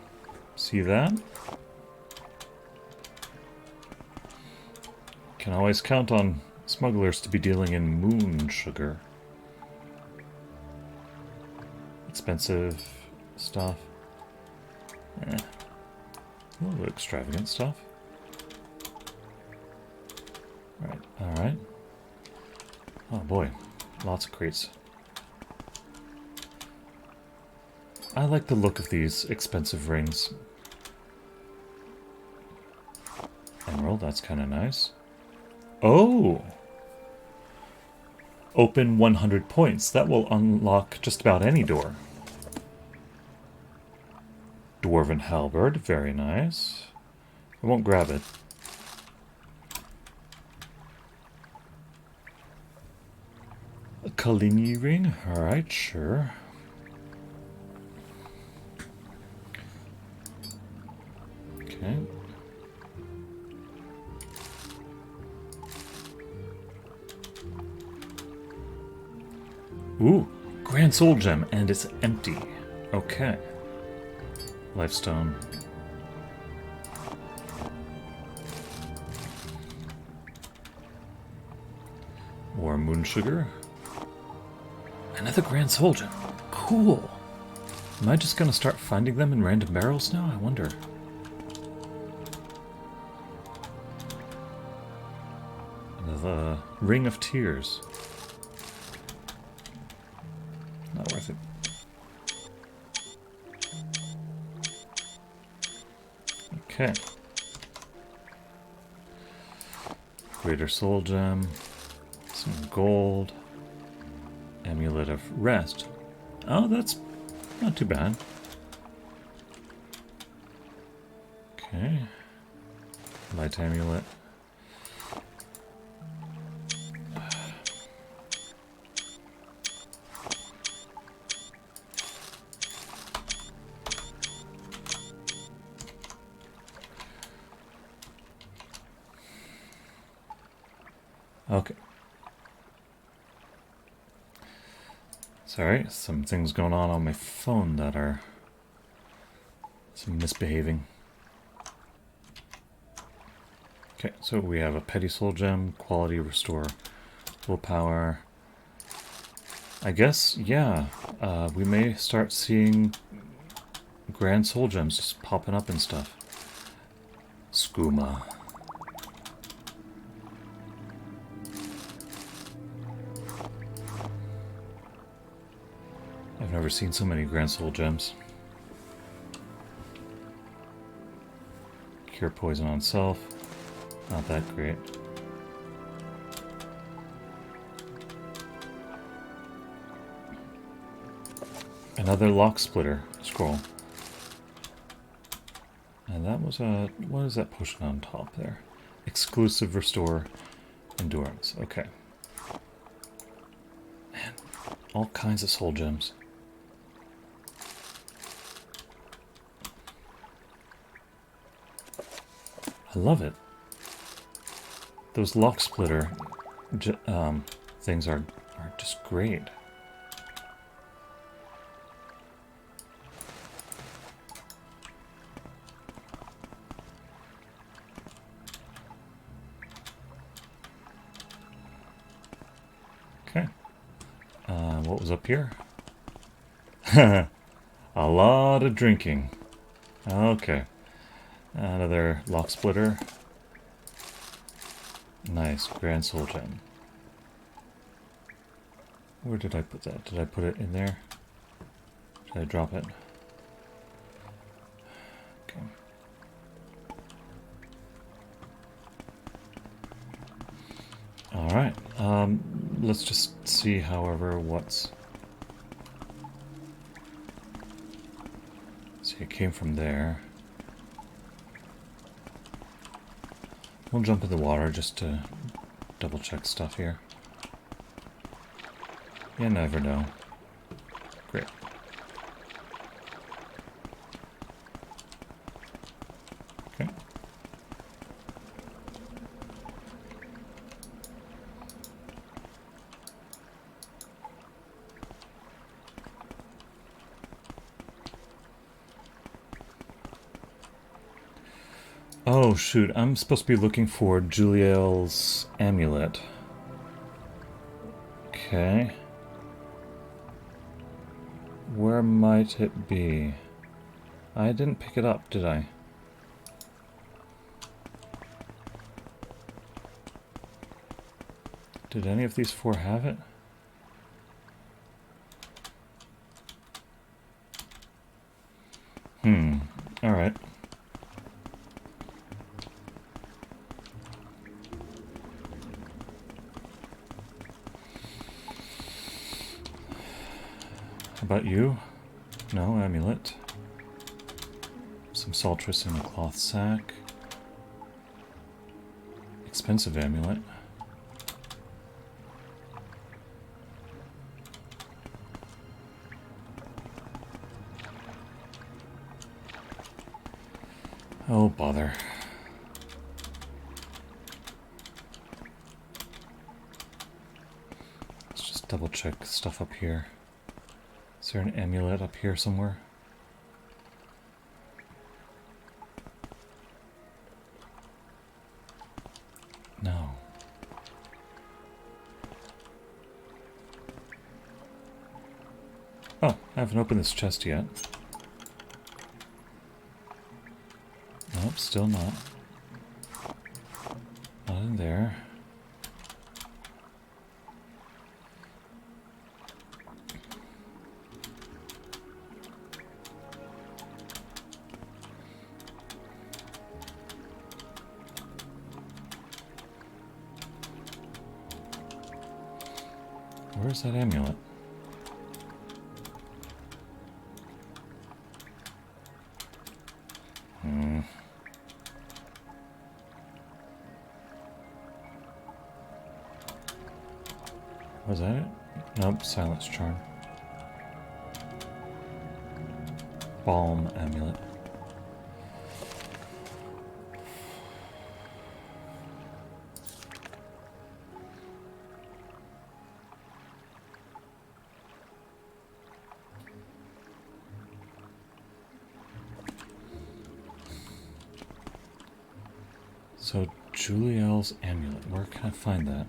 See that? Can always count on smugglers to be dealing in moon sugar. Expensive stuff. A little extravagant stuff. Alright. Oh boy, lots of crates. I like the look of these expensive rings. Emerald, that's kind of nice. Oh! Open 100 points. That will unlock just about any door. Dwarven halberd, very nice. I won't grab it. A Kalini ring? Alright, sure. Okay. Ooh, Grand Soul Gem, and it's empty. Okay. Lifestone. More moon sugar. Another Grand Soul Gem. Cool. Am I just gonna start finding them in random barrels now? I wonder. The Ring of Tears. Not worth it. Okay. Greater Soul Gem. Some gold. Amulet of Rest. Oh, that's not too bad. Okay. Light Amulet. Okay. Sorry, some things going on my phone that are Some misbehaving. Okay, so we have a petty soul gem, quality restore, willpower. I guess, yeah, we may start seeing grand soul gems just popping up and stuff. Skooma. I've never seen so many grand soul gems. Cure poison on self. Not that great. Another lock splitter scroll. And that was a... what is that potion on top there? Exclusive restore endurance. Okay. Man, all kinds of soul gems. I love it. Those lock splitter things are just great. Okay. What was up here? A lot of drinking. Okay. Another lock splitter. Nice. Grand soul gem. Where did I put that? Did I put it in there? Did I drop it? Okay. Alright. Let's just see, however, what's... See, it came from there. We'll jump in the water just to double check stuff here. You never know. Great. Okay. Oh shoot, I'm supposed to be looking for Juliel's amulet. Okay. Where might it be? I didn't pick it up, did I? Did any of these four have it? Alright. How about you? No amulet. Some saltress in a cloth sack. Expensive amulet. Oh, bother. Let's just double check stuff up here. Is there an amulet up here somewhere? No. Oh, I haven't opened this chest yet. Nope, still not. Not in there. Where's that amulet? Was that it? Nope, silence charm. Balm amulet. So, Juliel's amulet. Where can I find that?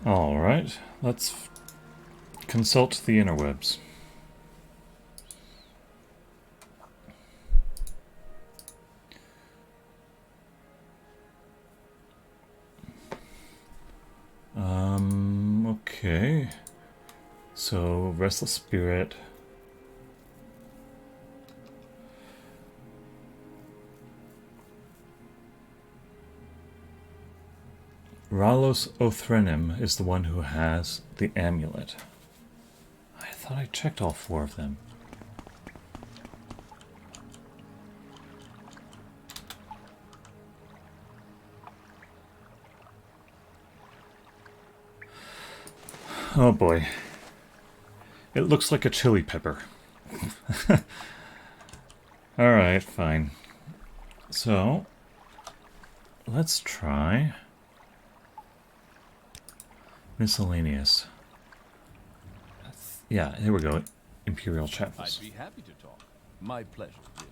Alright, let's consult the interwebs. Okay. So, Restless Spirit. Ralos Othrenim is the one who has the amulet. I thought I checked all 4 of them. Oh boy. It looks like a chili pepper. Alright, fine. So, let's try miscellaneous. Yeah, here we go. Imperial Chapels. I'd be happy to talk. My pleasure, really.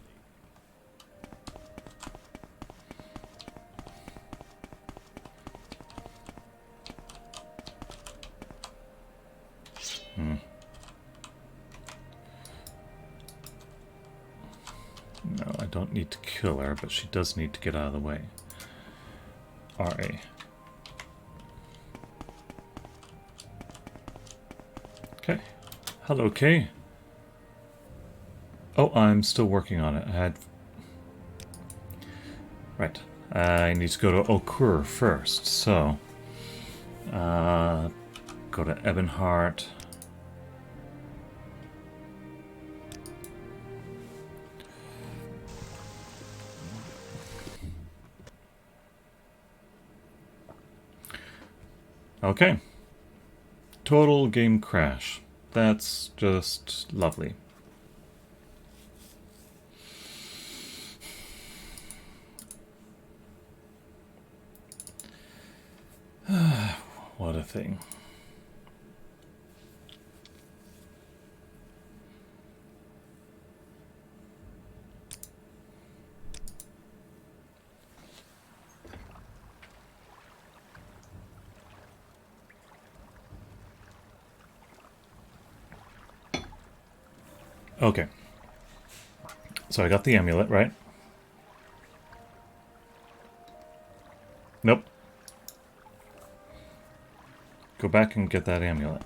No, I don't need to kill her, but she does need to get out of the way. RA. Okay. Hello, Kay. Oh, I'm still working on it. I had... Right. I need to go to Okur first, so... go to Ebonheart. Okay. Total game crash. That's just lovely. What a thing. Okay. So I got the amulet, right? Nope. Go back and get that amulet.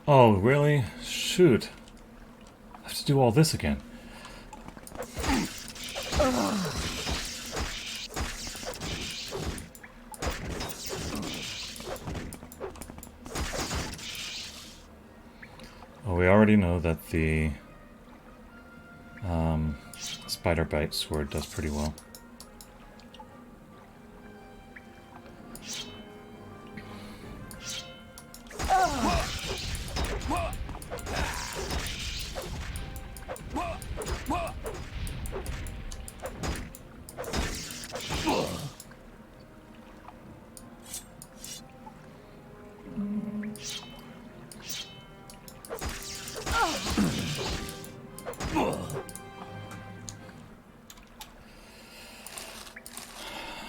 Oh, really? Shoot. I have to do all this again. Well, we already know that the spider bite sword does pretty well.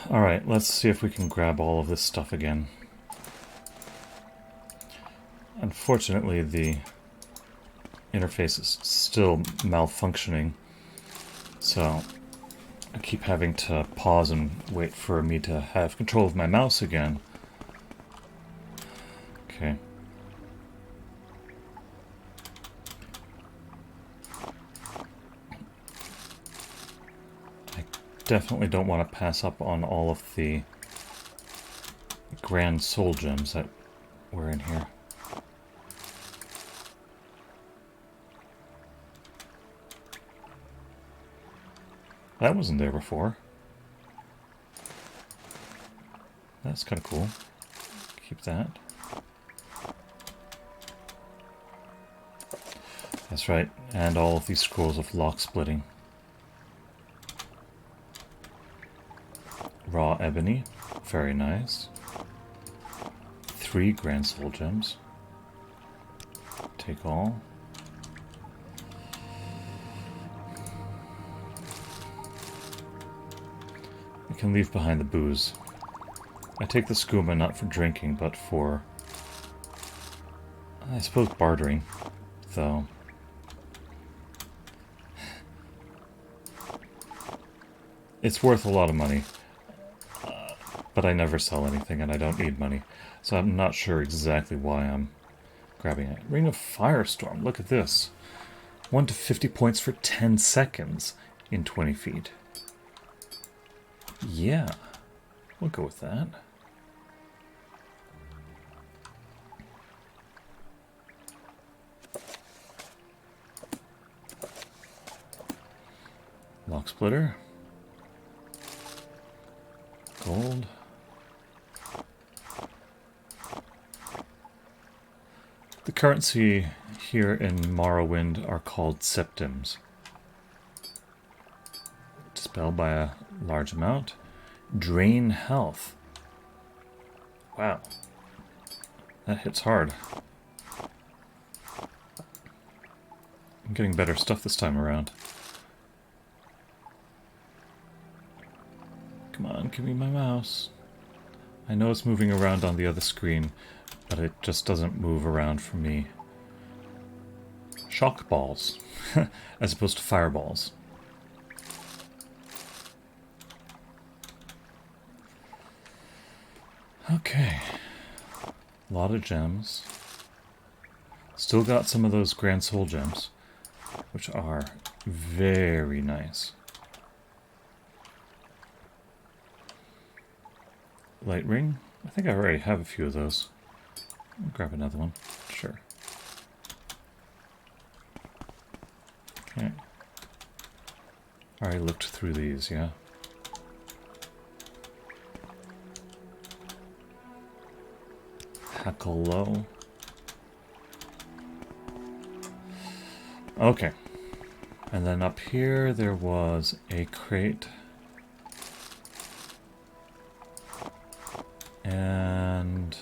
Alright, let's see if we can grab all of this stuff again. Unfortunately, the interface is still malfunctioning, so I keep having to pause and wait for me to have control of my mouse again. Okay. Definitely don't want to pass up on all of the grand soul gems that were in here. That wasn't there before. That's kind of cool. Keep that. That's right, and all of these scrolls of lock splitting. Raw ebony, very nice. 3 grand soul gems. Take all. I can leave behind the booze. I take the skooma not for drinking, but for, I suppose, bartering, though. It's worth a lot of money, but I never sell anything and I don't need money, so I'm not sure exactly why I'm grabbing it. Ring of Firestorm, look at this. 1 to 50 points for 10 seconds in 20 feet. Yeah, we'll go with that. Lock splitter. Gold. The currency here in Morrowind are called septims. Dispel by a large amount. Drain health. Wow. That hits hard. I'm getting better stuff this time around. Come on, give me my mouse. I know it's moving around on the other screen, but it just doesn't move around for me. Shock balls, as opposed to fireballs. Okay. A lot of gems. Still got some of those grand soul gems, which are very nice. Light ring? I think I already have a few of those. I'll grab another one. Sure. Okay. Already looked through these, yeah. Hackle low. Okay. And then up here there was a crate. And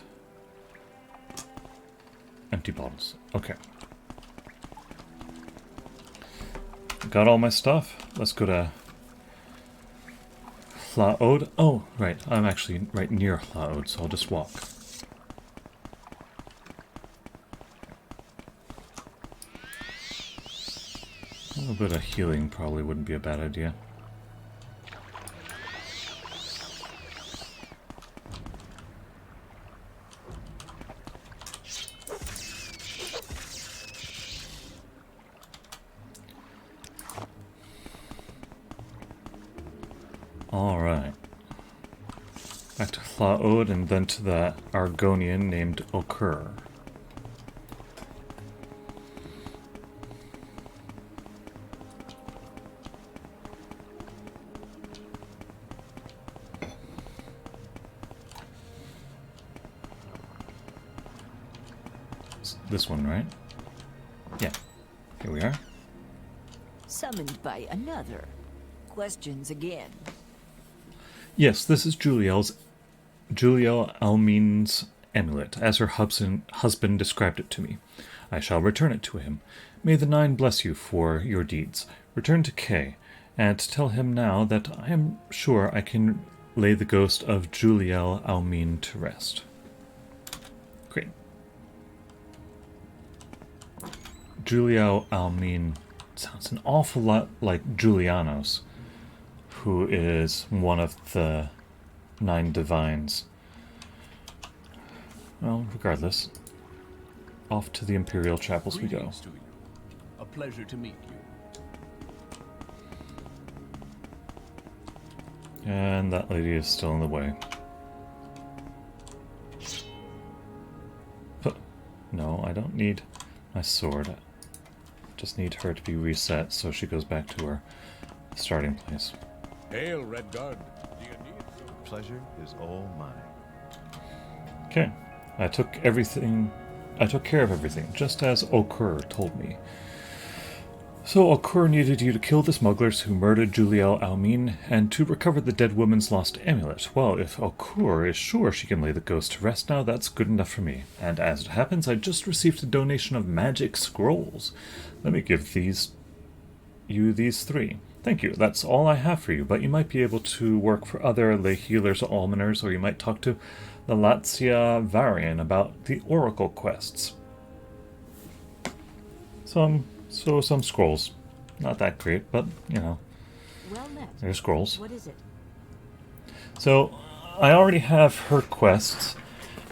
empty bottles. Okay. Got all my stuff. Let's go to Hlaod. Oh, right. I'm actually right near Hlaod, so I'll just walk. A little bit of healing probably wouldn't be a bad idea. Alright. Back to Hlaod and then to the Argonian named Okur. This one, right? Yeah. Here we are. Summoned by another. Questions again. Yes, this is Juliel Almin's amulet, as her husband described it to me. I shall return it to him. May the Nine bless you for your deeds. Return to Kay, and tell him now that I am sure I can lay the ghost of Juliel Almin to rest. Great. Juliel Almin sounds an awful lot like Julianos, who is one of the 9 divines. Well, regardless, off to the Imperial Chapels we go. Greetings to you. A pleasure to meet you. And that lady is still in the way. But no, I don't need my sword. I just need her to be reset so she goes back to her starting place. Hail, Redguard. Do you need some? Pleasure is all mine. Okay, I took care of everything, just as Okur told me. So Okur needed you to kill the smugglers who murdered Juliel Almin and to recover the dead woman's lost amulet. Well, if Okur is sure she can lay the ghost to rest now, that's good enough for me. And as it happens, I just received a donation of magic scrolls. Let me give you these 3. Thank you, that's all I have for you, but you might be able to work for other lay healers or almoners, or you might talk to the Latia Varian about the Oracle quests. Some scrolls. Not that great, but, you know, Well met. there's scrolls. What is it? So, I already have her quests,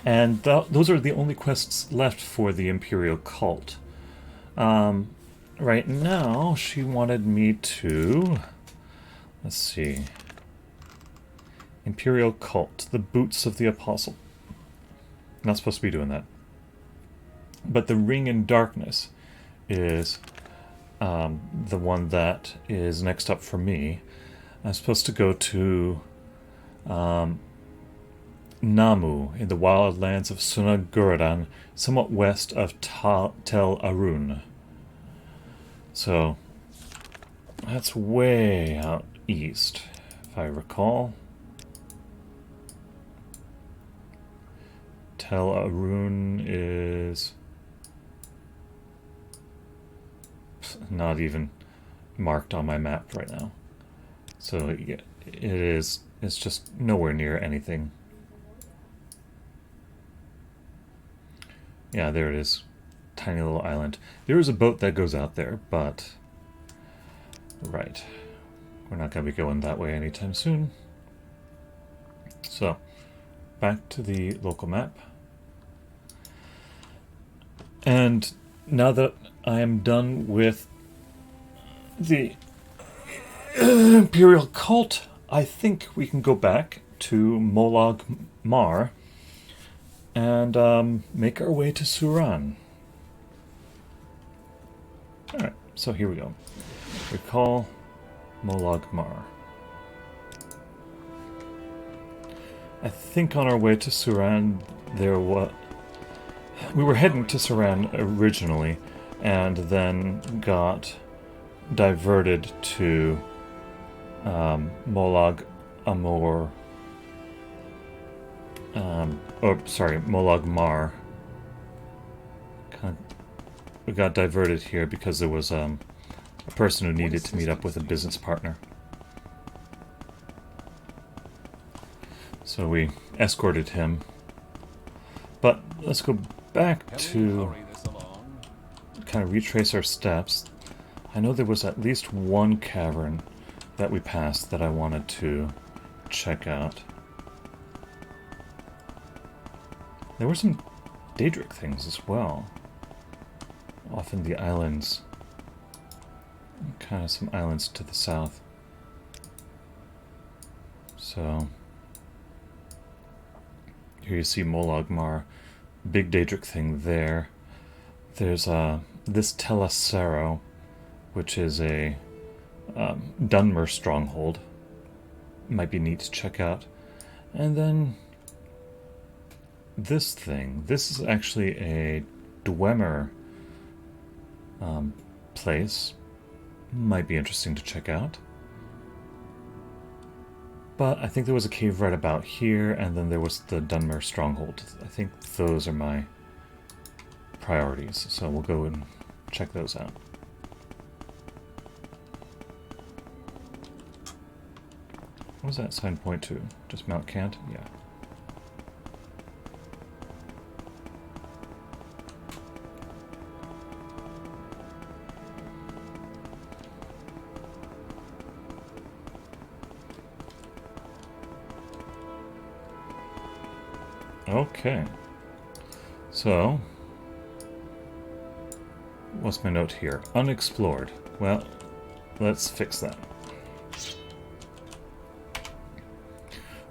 and those are the only quests left for the Imperial Cult. Right now, she wanted me to... Let's see. Imperial Cult, the Boots of the Apostle. Not supposed to be doing that. But the Ring in Darkness is the one that is next up for me. I'm supposed to go to Namu in the wildlands of Sunaguradan, somewhat west of Tel Arun. So that's way out east, if I recall. Tel Arun is not even marked on my map right now. So yeah, it's just nowhere near anything. Yeah, there it is. Tiny little island. There is a boat that goes out there, but... Right. We're not going to be going that way anytime soon. So, back to the local map. And now that I am done with the Imperial Cult, I think we can go back to Molag Mar and make our way to Suran. Alright, so here we go. Recall Molag Mar. I think on our way to Suran we were heading to Suran originally and then got diverted to Molag Mar. We got diverted here because there was a person who needed to meet up with a business partner. So we escorted him. But let's go back to kind of retrace our steps. I know there was at least one cavern that we passed that I wanted to check out. There were some Daedric things as well. Off in the islands. Kind of some islands to the south. So... Here you see Molag Mar. Big Daedric thing there. There's this Telasero, which is a Dunmer stronghold. Might be neat to check out. And then this thing. This is actually a Dwemer place. Might be interesting to check out. But I think there was a cave right about here, and then there was the Dunmer stronghold. I think those are my priorities, so we'll go and check those out. What does that sign point to? Just Mount Cant? Yeah. Okay. So, what's my note here? Unexplored. Well, let's fix that.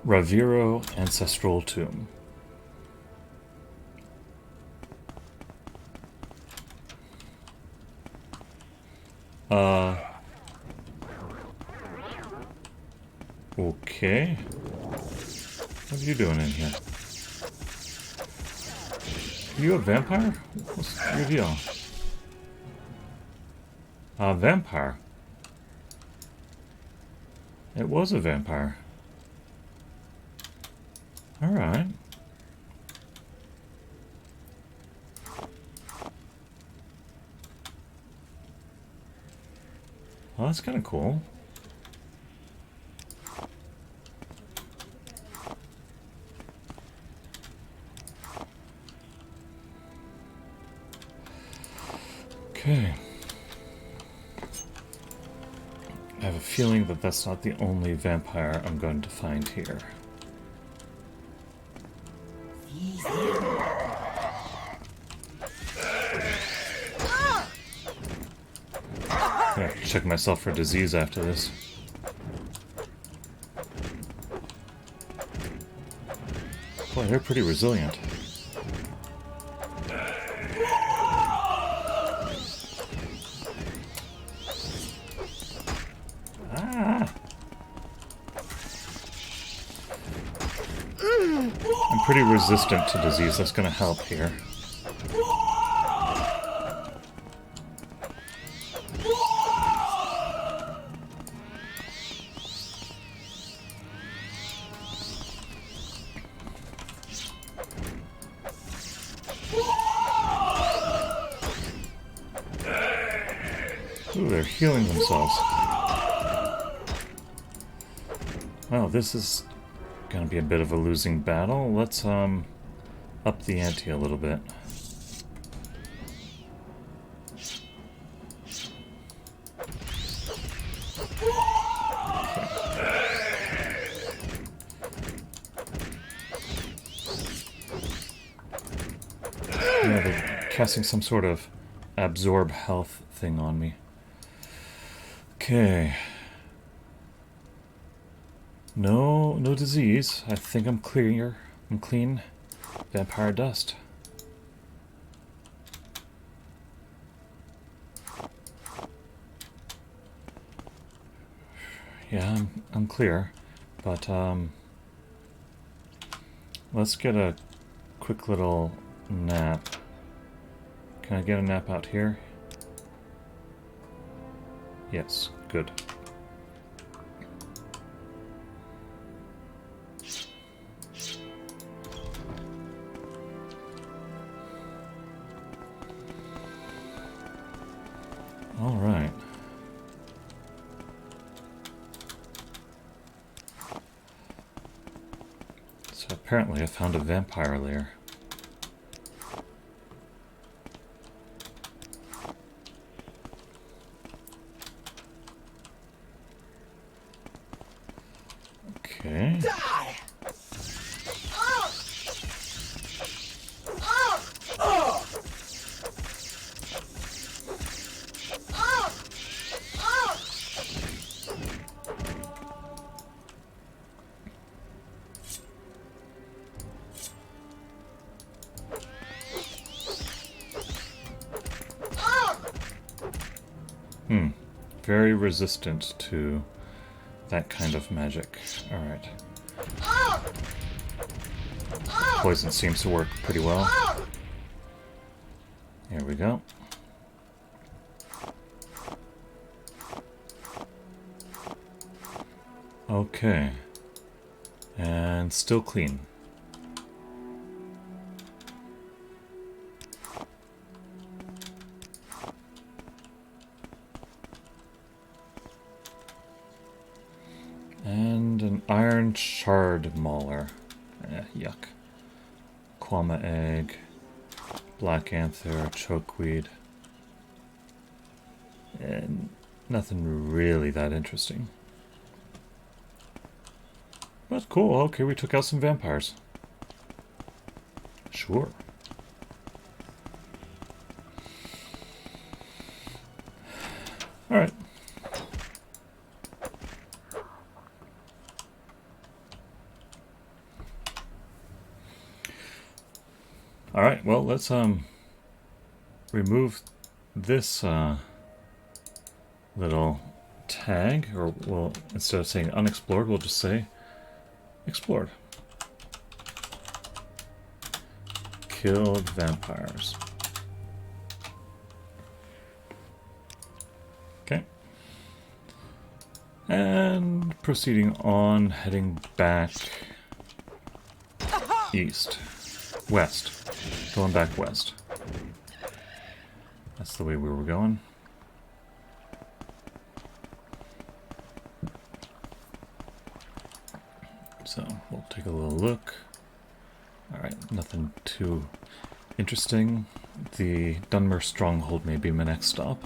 Raviro Ancestral Tomb. Okay. What are you doing in here? you a vampire? What's your deal? A vampire. It was a vampire. Alright. Well, that's kind of cool. Okay. I have a feeling that that's not the only vampire I'm going to find here. Gonna check myself for disease after this. Boy, they're pretty resilient. Ah! I'm pretty resistant to disease. That's gonna help here. Ooh, they're healing themselves. Well, this is gonna be a bit of a losing battle. Let's up the ante a little bit. Yeah, they're casting some sort of absorb health thing on me. Okay. No disease. I think I'm clear. I'm clean. Vampire dust. Yeah, I'm clear. But let's get a quick little nap. Can I get a nap out here? Yes, good. All right. So apparently I found a vampire lair. Okay. Very resistant to that kind of magic. Alright. Poison seems to work pretty well. Here we go. Okay. And still clean. And an iron shard mauler. Yuck. Quama egg. Black anther, chokeweed. And nothing really that interesting. But cool, okay, we took out some vampires. Sure. Alright. Alright, well, let's remove this little tag, or we'll, instead of saying unexplored, we'll just say explored. killed vampires. Okay. And proceeding on, heading back east. West. Going back west. That's the way we were going. So we'll take a little look. Alright, nothing too interesting. The Dunmer stronghold may be my next stop.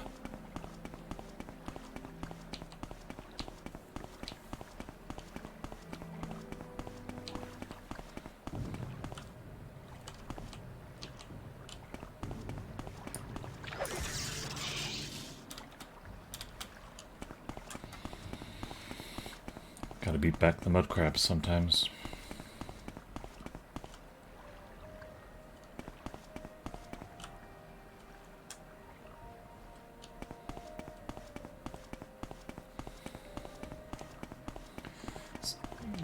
Gotta beat back the mud crabs sometimes. It's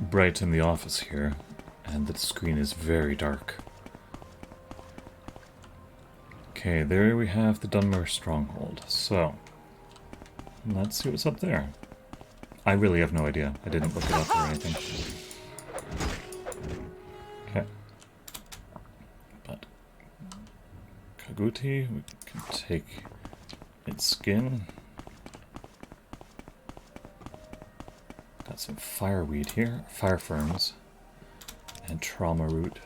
bright in the office here, and the screen is very dark. Okay, there we have the Dunmer stronghold. So, let's see what's up there. I really have no idea. I didn't look it up or anything. Okay. But Kaguti, we can take its skin. Got some fireweed here, fire ferns, and trauma root.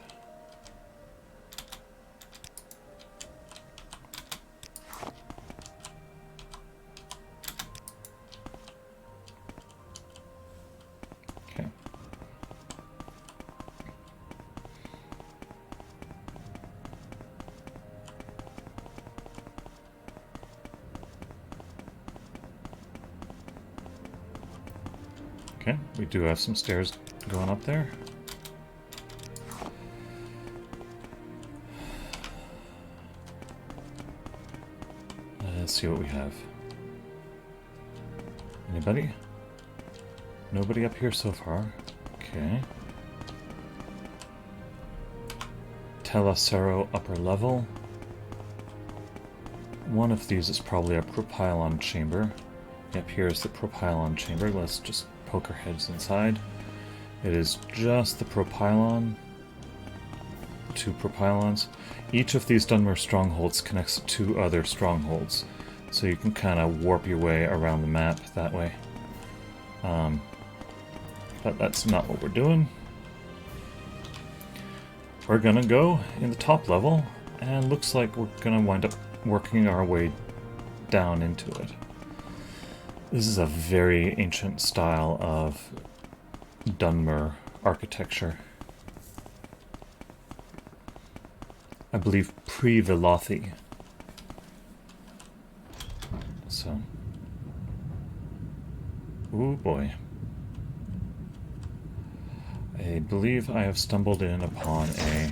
Okay, we do have some stairs going up there. Let's see what we have. Anybody? Nobody up here so far. Okay. Telacero upper level. One of these is probably a propylon chamber. Yep, here's the propylon chamber. Let's just poke our heads inside. It is just the propylon. 2 propylons. Each of these Dunmer strongholds connects to 2 other strongholds. So you can kind of warp your way around the map that way. But that's not what we're doing. We're gonna go in the top level, and looks like we're gonna wind up working our way down into it. This is a very ancient style of Dunmer architecture. I believe pre-Velothi. So. Ooh boy. I believe I have stumbled in upon a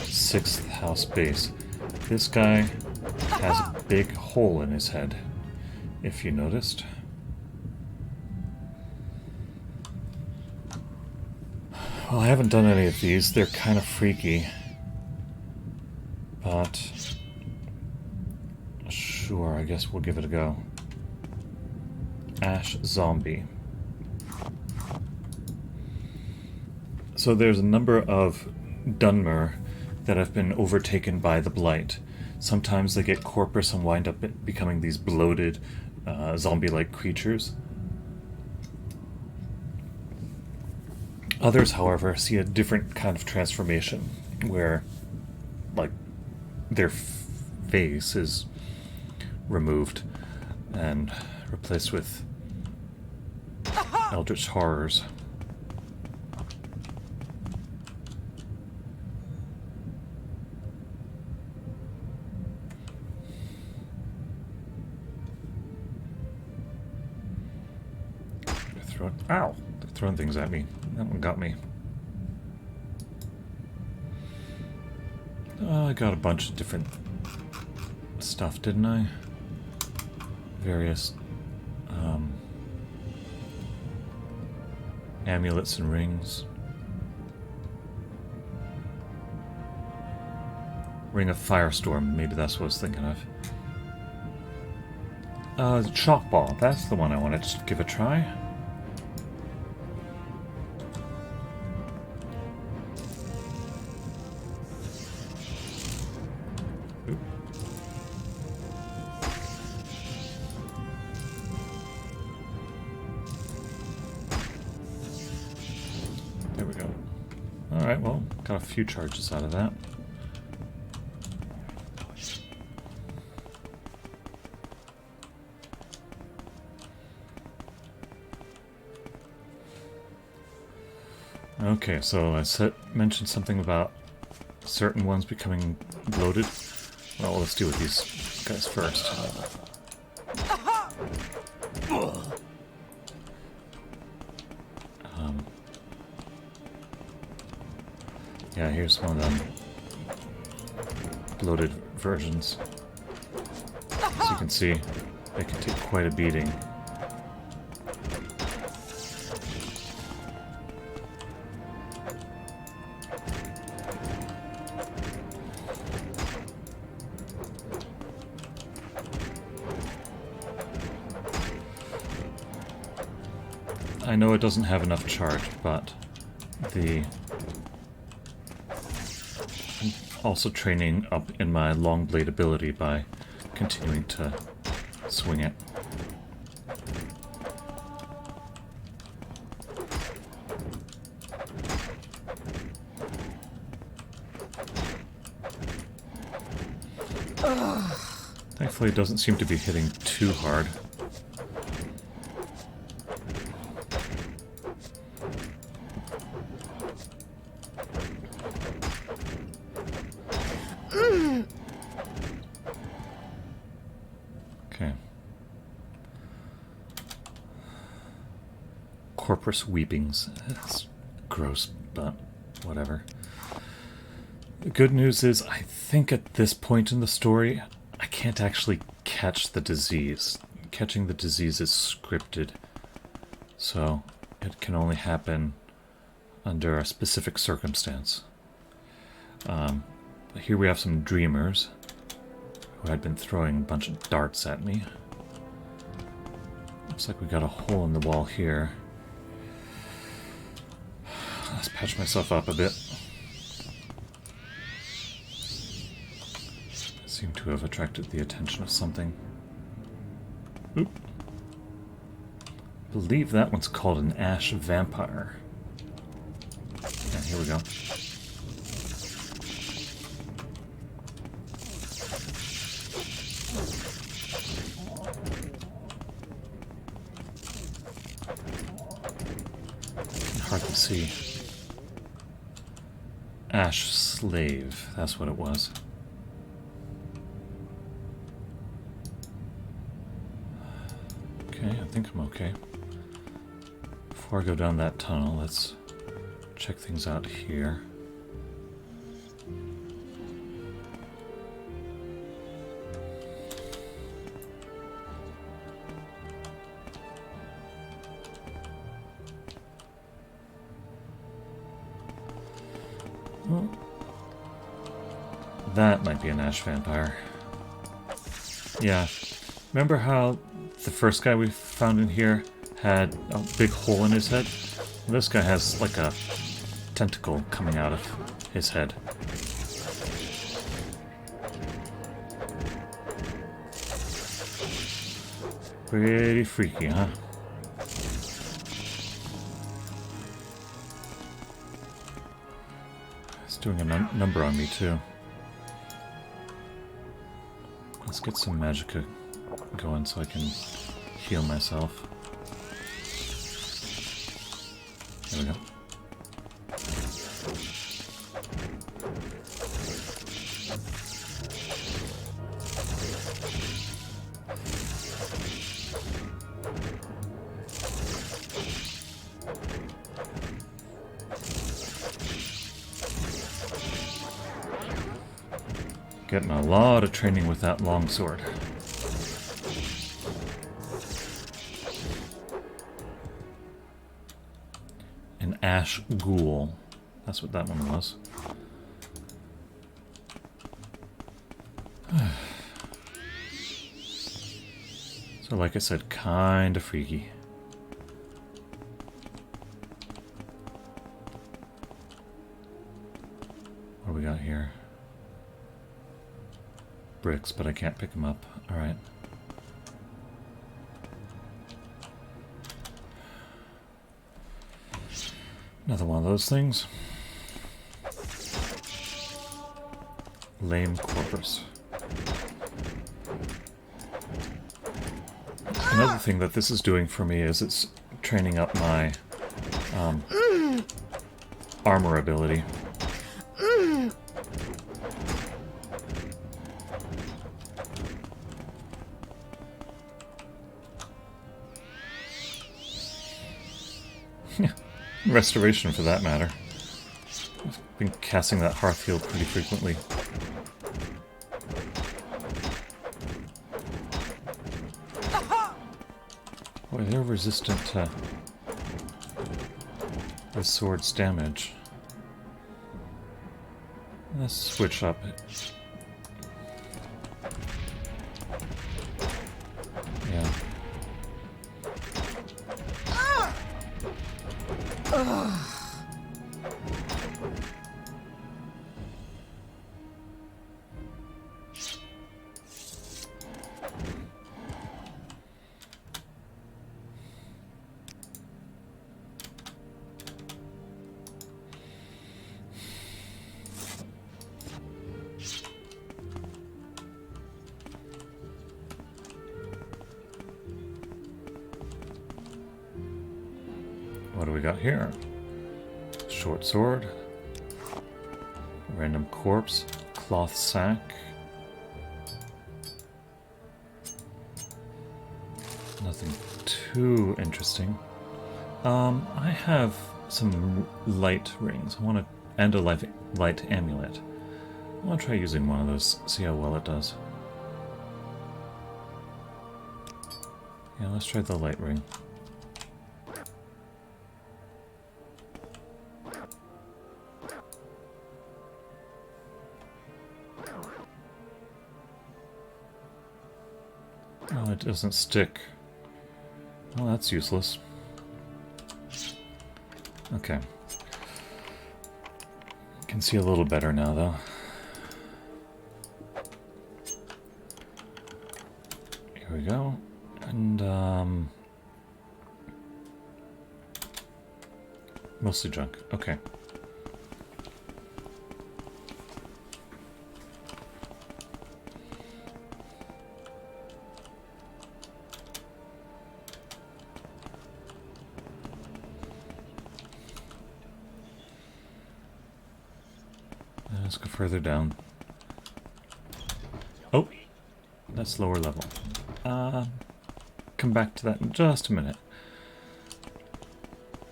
6th house base. This guy has a big hole in his head, if you noticed. Well, I haven't done any of these. They're kind of freaky. But sure, I guess we'll give it a go. Ash Zombie. So there's a number of Dunmer that have been overtaken by the Blight. Sometimes they get corpus and wind up becoming these bloated, zombie-like creatures. Others, however, see a different kind of transformation, where, like, their face is removed and replaced with eldritch horrors. Ow! They're throwing things at me. That one got me. I got a bunch of different stuff, didn't I? Various amulets and rings. Ring of Firestorm, maybe that's what I was thinking of. Shock Ball, that's the one I wanted to give a try. Oop. There we go. Alright, well, got a few charges out of that. Okay, so I mentioned something about certain ones becoming bloated. Well, let's deal with these guys first. Yeah, here's one of them bloated versions. As you can see, they can take quite a beating. I know it doesn't have enough charge, but I'm also training up in my long blade ability by continuing to swing it. Thankfully it doesn't seem to be hitting too hard. Okay. Corpus weepings. That's gross, but whatever. The good news is, I think at this point in the story, I can't actually catch the disease. Catching the disease is scripted, so it can only happen under a specific circumstance. Here we have some dreamers who had been throwing a bunch of darts at me. Looks like we got a hole in the wall here. Let's patch myself up a bit. I seem to have attracted the attention of something. Oop. I believe that one's called an ash vampire. Yeah, here we go. Hard to see. Ash Slave, that's what it was. Okay, I think I'm okay. Before I go down that tunnel, let's check things out here. Well, that might be an ash vampire. Yeah. Remember how the first guy we found in here had a big hole in his head? This guy has like a tentacle coming out of his head. Pretty freaky, huh? It's doing a number on me too. Let's get some magicka going so I can heal myself. There we go. Getting a lot of training with that longsword. An ash ghoul. That's what that one was. So like I said, kinda freaky. What do we got here? Bricks, but I can't pick them up. Alright. Another one of those things. Lame corpus. Another thing that this is doing for me is it's training up my armor ability. Restoration, for that matter. I've been casting that hearth heal pretty frequently. Boy, they're resistant to the sword's damage. Let's switch up. Yeah. What do we got here? Short sword, random corpse, cloth sack. Nothing too interesting. I have some light rings. I want to, and a light amulet. I want to try using one of those, see how well it does. Yeah, let's try the light ring. Oh, it doesn't stick. Well, that's useless. Okay. Can see a little better now, though. Here we go. And, mostly junk. Okay. Let's go further down. Oh, that's lower level. Come back to that in just a minute.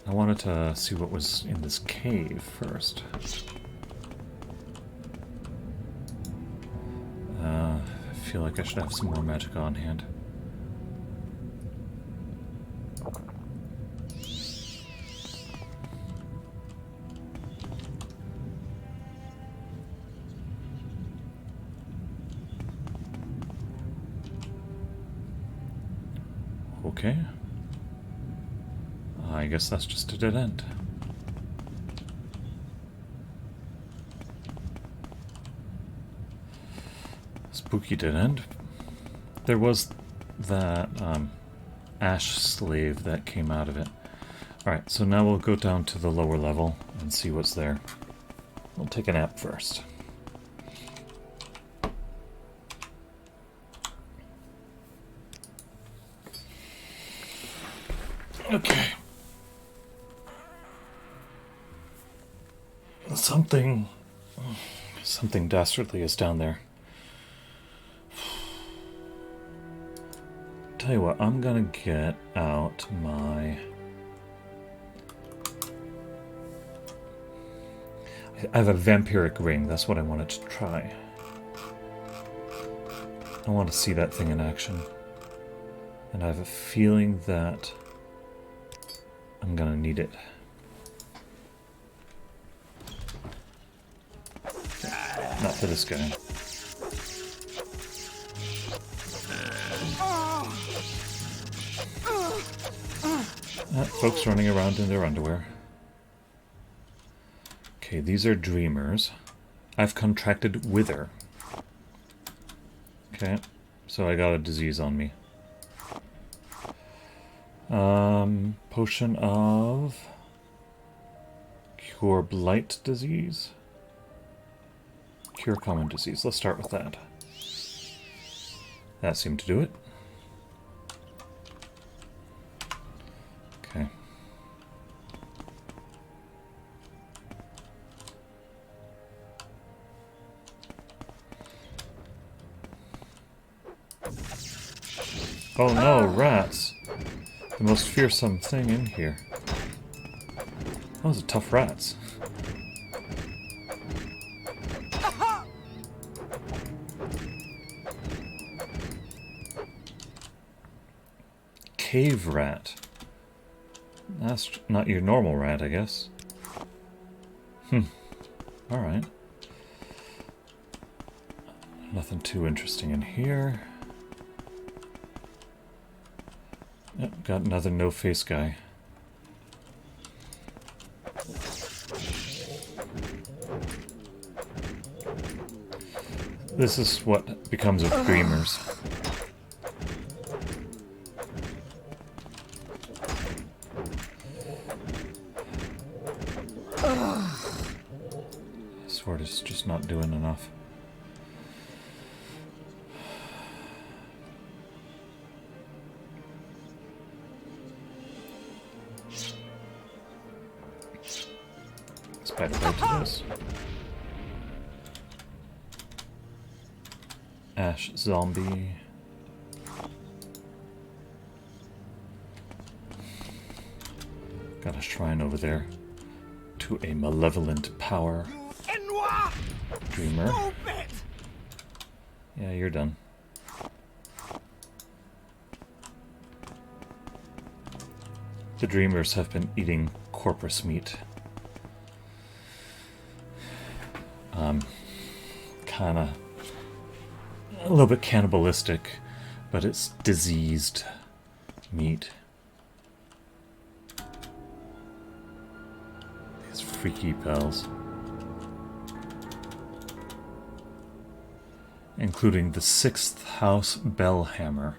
I wanted to see what was in this cave first. I feel like I should have some more magic on hand. Okay. I guess that's just a dead end. Spooky dead end. There was that ash slave that came out of it. Alright, so now we'll go down to the lower level and see what's there. We'll take a nap first. Okay. Something dastardly is down there. Tell you what, I'm gonna get out my... I have a vampiric ring, that's what I wanted to try. I want to see that thing in action. And I have a feeling that I'm gonna need it. Not for this guy. Folks running around in their underwear. Okay, these are dreamers. I've contracted wither. Okay, so I got a disease on me. Potion of cure blight disease. Cure common disease. Let's start with that. That seemed to do it. Okay. Oh no, rats! The most fearsome thing in here. Those are tough rats. Cave rat. That's not your normal rat, I guess. Alright. Nothing too interesting in here. Yep, got another no-face guy. This is what becomes of dreamers. Sword is just not doing enough. Spider bite to this. Ash zombie. Got a shrine over there to a malevolent power. Dreamer. Yeah, you're done. The dreamers have been eating corpus meat. Kinda a little bit cannibalistic, but it's diseased meat. These freaky bells. Including the 6th house bell hammer.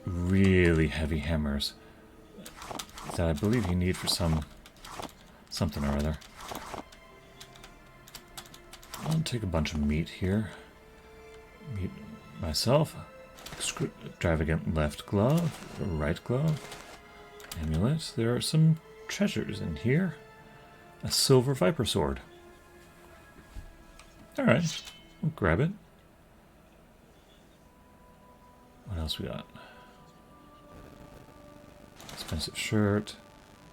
Really heavy hammers that I believe you need for something or other. I'll take a bunch of meat here. Meat myself. Extravagant left glove, right glove, amulet. There are some treasures in here. A silver viper sword. Alright, we'll grab it. What else we got? Expensive shirt.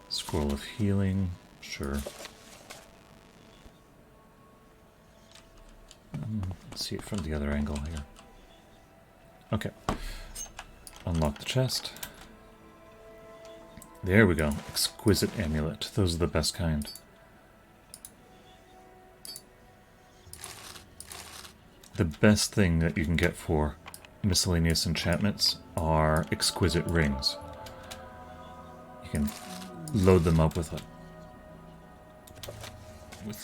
Scroll of healing. Sure. Let's see it from the other angle here. Okay. Unlock the chest. There we go. Exquisite amulet. Those are the best kind. The best thing that you can get for miscellaneous enchantments are exquisite rings. You can load them up with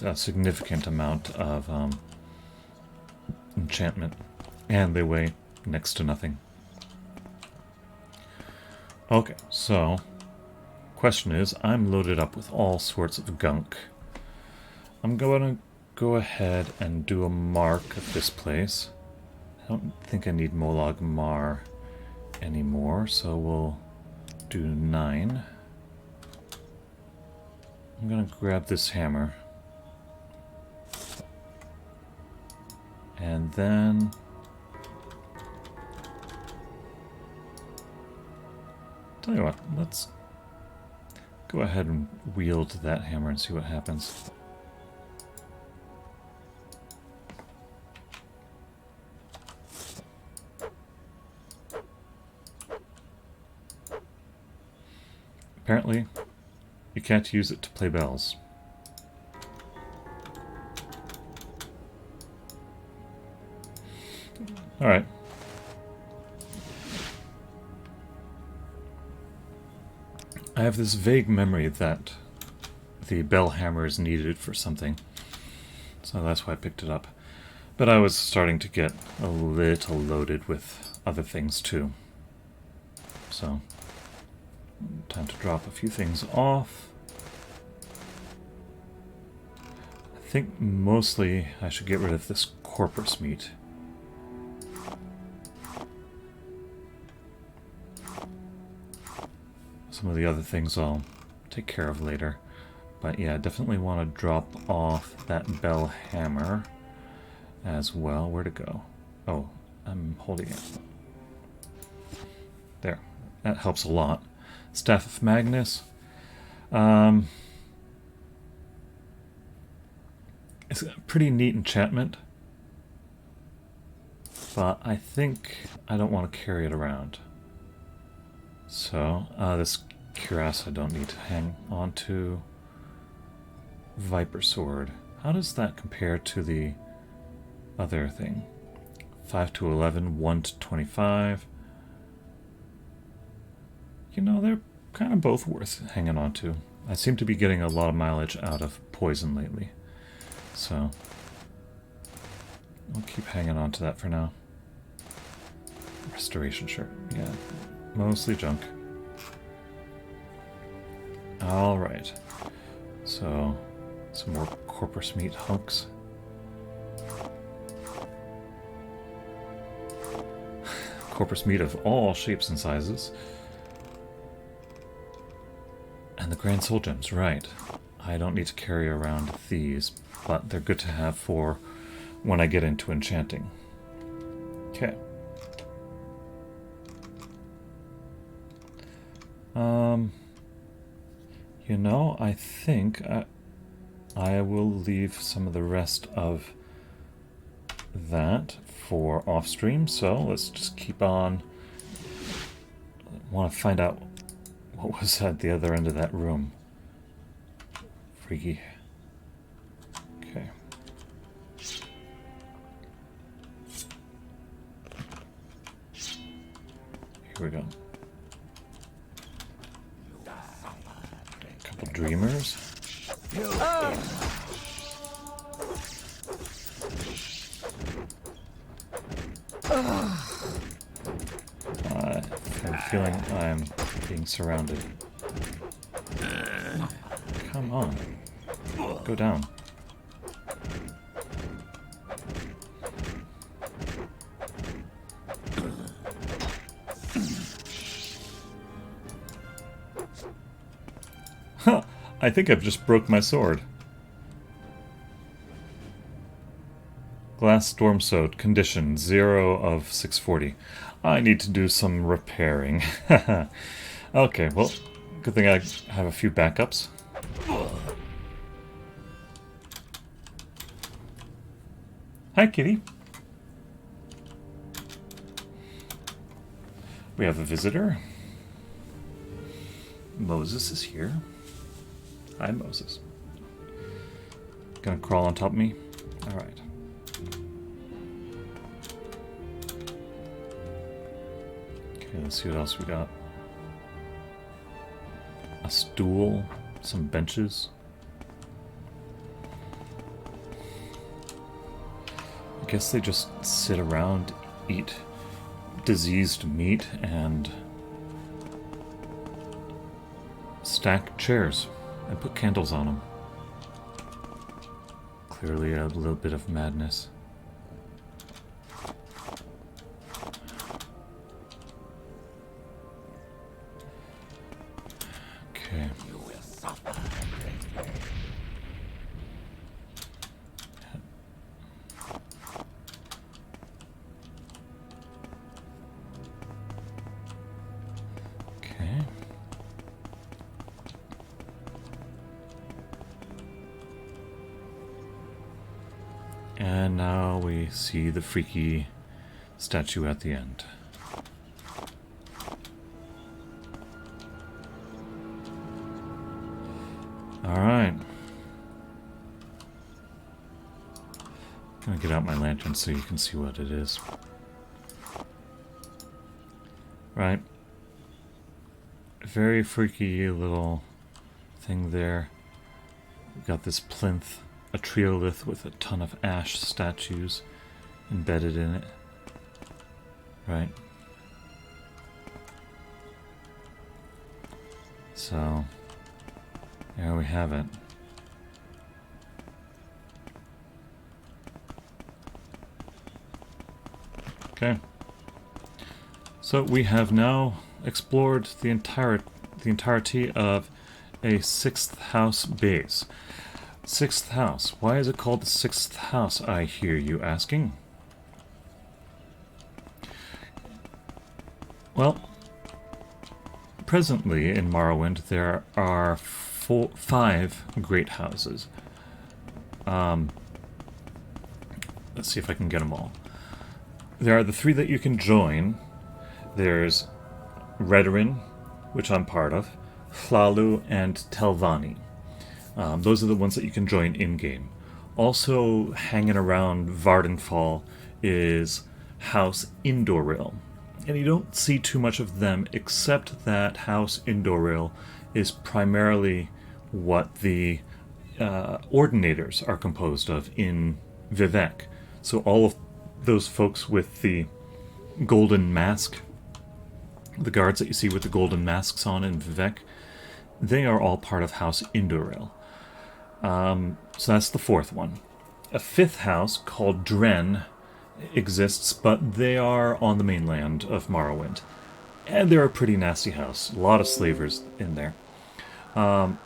a significant amount of enchantment, and they weigh next to nothing. Okay, so question is, I'm loaded up with all sorts of gunk. I'm going to go ahead and do a mark of this place. I don't think I need Molag Mar anymore, so we'll do 9. I'm going to grab this hammer. And then tell you what, let's go ahead and wield that hammer and see what happens. Apparently, you can't use it to play bells. Alright. I have this vague memory that the bell hammer is needed for something, so that's why I picked it up. But I was starting to get a little loaded with other things too. So, time to drop a few things off. I think mostly I should get rid of this corpus meat. Some of the other things I'll take care of later. But yeah, definitely want to drop off that bell hammer as well. Where'd it go? Oh, I'm holding it. There. That helps a lot. Staff of Magnus. It's a pretty neat enchantment. But I think I don't want to carry it around. So, this cuirass I don't need to hang on to. Viper Sword. How does that compare to the other thing? 5 to 11, 1 to 25. You know, they're kind of both worth hanging on to. I seem to be getting a lot of mileage out of poison lately. So, I'll keep hanging on to that for now. Restoration shirt. Yeah, mostly junk. Alright. So, some more corpus meat hunks. Corpus meat of all shapes and sizes. And the Grand Soul Gems, right. I don't need to carry around these, but they're good to have for when I get into enchanting. Okay. You know, I think I will leave some of the rest of that for off stream, so let's just keep on. I want to find out what was at the other end of that room. Freaky. Okay. Here we go. A couple dreamers. I'm feeling I'm being surrounded. Come on. Go down. Huh! I think I've just broke my sword. Glass storm soaked. Condition 0 of 640. I need to do some repairing. Okay, well, good thing I have a few backups. Hi, kitty. We have a visitor. Moses is here. Hi, Moses. Gonna crawl on top of me? Alright. Okay, let's see what else we got. A stool, some benches. I guess they just sit around, eat diseased meat, and stack chairs and put candles on them. Clearly a little bit of madness. Okay. Okay. And now we see the freaky statue at the end. Alright. I'm gonna get out my lantern so you can see what it is. Right. very freaky little thing there. We've got this plinth, a triolith with a ton of ash statues embedded in it. Right. So, there we have it. Okay. So we have now explored the entirety of a 6th house base. 6th house. Why is it called the 6th house, I hear you asking? Well, presently in Morrowind there are 5 great houses. Let's see if I can get them all. There are the 3 that you can join. There's Redorin, which I'm part of, Flalu, and Telvanni. Those are the ones that you can join in-game. Also hanging around Vardenfall is House Indoril. And you don't see too much of them, except that House Indoril is primarily what the Ordinators are composed of in Vivec. So all of those folks with the golden mask, the guards that you see with the golden masks on in Vivec, they are all part of House Indoril. So that's the 4th one. A 5th house called Dren exists, but they are on the mainland of Morrowind. And they're a pretty nasty house. A lot of slavers in there. I'm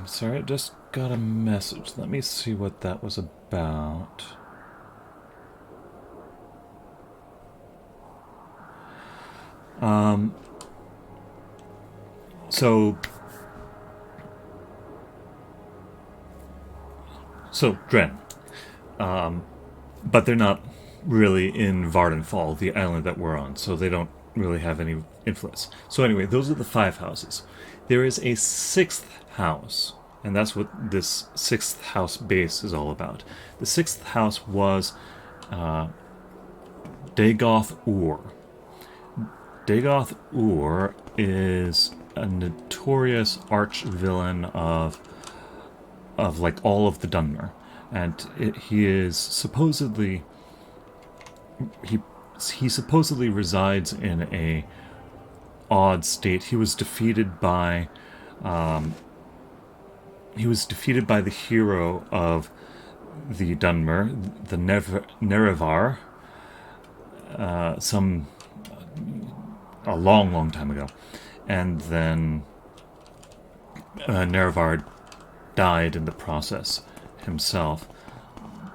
sorry, I just got a message. Let me see what that was about. So Dren. But they're not really in Vardenfall, the island that we're on, so they don't really have any influence. So anyway, those are the 5 houses. There is a 6th house, and that's what this 6th house base is all about. The 6th house was Dagoth Ur. Dagoth Ur is a notorious arch-villain of like all of the Dunmer. And he is supposedly... He supposedly resides in a odd state. He was defeated by... the hero of the Dunmer, the Nerevar, a long time ago. And then Nerevar died in the process himself.